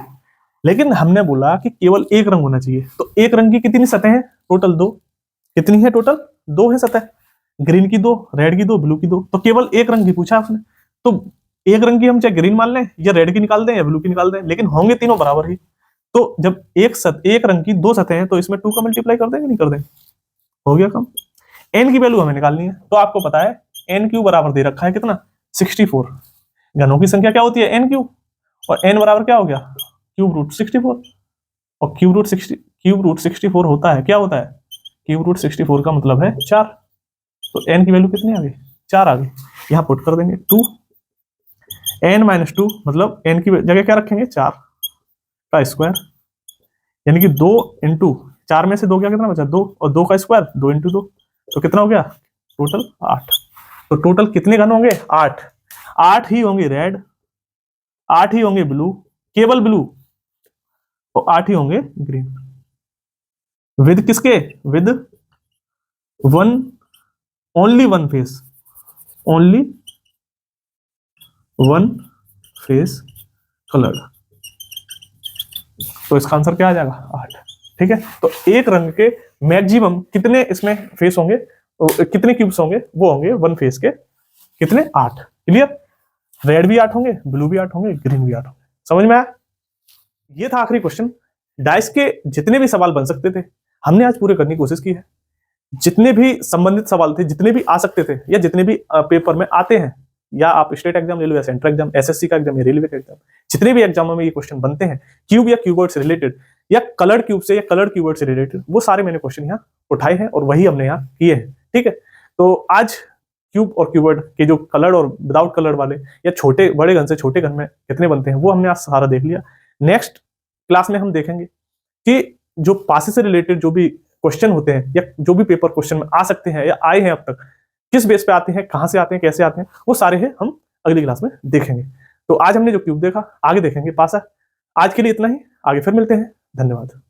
लेकिन हमने बोला कि केवल एक रंग होना चाहिए। तो एक रंग की कितनी सतह है, टोटल 2। कितनी है टोटल, 2 है सतह, ग्रीन की 2, रेड की 2, ब्लू की 2। तो केवल एक रंग की पूछा उसने, तो एक रंग की हम चाहे ग्रीन मान लें या रेड की निकाल दें या ब्लू की निकाल दें, लेकिन होंगे तीनों बराबर ही। तो जब एक रंग की 2 सतह हैं तो इसमें 2 का मल्टीप्लाई कर देंगे, नहीं कर देंगे, हो गया कम। एन की वैल्यू हमें निकालनी है, तो आपको पता है एन क्यू बराबर दे रखा है कितना, 64। घनों की संख्या क्या होती है, एन क्यू, और एन बराबर क्या हो गया, क्यूब रूट 64। और क्यूब रूट 64 होता है, क्या होता है, क्यूब रूट 64 का मतलब है 4। तो एन की वैल्यू कितनी आ गई, 4 आ गई। यहां पुट कर देंगे 2, n-2 मतलब n की जगह क्या रखेंगे, 4 का स्क्वायर, यानी कि 2 इंटू 4 में से 2 क्या, कितना बचा 2, और 2 का स्क्वायर 2 इंटू 2, तो कितना हो गया टोटल 8। तो टोटल कितने घन होंगे, 8। 8 ही होंगे रेड, 8 ही होंगे ब्लू, केवल ब्लू, और 8 ही होंगे ग्रीन। विद किसके, with one, only one face, only one face colour. तो इसका आंसर क्या आ जाएगा, 8। ठीक है, तो एक रंग के मैक्सिमम कितने इसमें फेस होंगे, कितने क्यूब्स होंगे, वो होंगे वन फेस के कितने, 8। क्लियर, रेड भी 8 होंगे, ब्लू भी 8 होंगे, ग्रीन भी 8 होंगे। समझ में आया। ये था आखिरी क्वेश्चन। डाइस के जितने भी सवाल बन सकते थे हमने आज पूरे करने की कोशिश की है। जितने भी संबंधित सवाल थे, जितने भी आ सकते थे, या जितने भी पेपर में आते हैं, या आप स्टेट एग्जाम ले लो या सेंट्रल एग्जाम, एसएससी का एग्जाम या रेलवे का एग्जाम, जितने भी एग्जामों में ये क्वेश्चन बनते हैं क्यूब या क्यूबवर्ड से रिलेटेड, या कलर्ड क्यूब से या कलर्ड क्यूबवर्ड से रिलेटेड, वो सारे मैंने क्वेश्चन यहाँ उठाए हैं और वही हमने यहाँ किए हैं। ठीक है, तो आज क्यूब और क्यूबवर्ड के जो कलर्ड और विदाउट कलर्ड वाले, या छोटे बड़े घन से छोटे घन में कितने बनते हैं, वो हमने आज सारा देख लिया। नेक्स्ट क्लास में हम देखेंगे कि जो पासे से रिलेटेड जो भी क्वेश्चन होते हैं, या जो भी पेपर क्वेश्चन में आ सकते हैं या आए हैं अब तक, किस बेस पे आते हैं, कहां से आते हैं, कैसे आते हैं, वो सारे हैं हम अगली क्लास में देखेंगे। तो आज हमने जो क्यूब देखा, आगे देखेंगे पासा। आज के लिए इतना ही, आगे फिर मिलते हैं। धन्यवाद।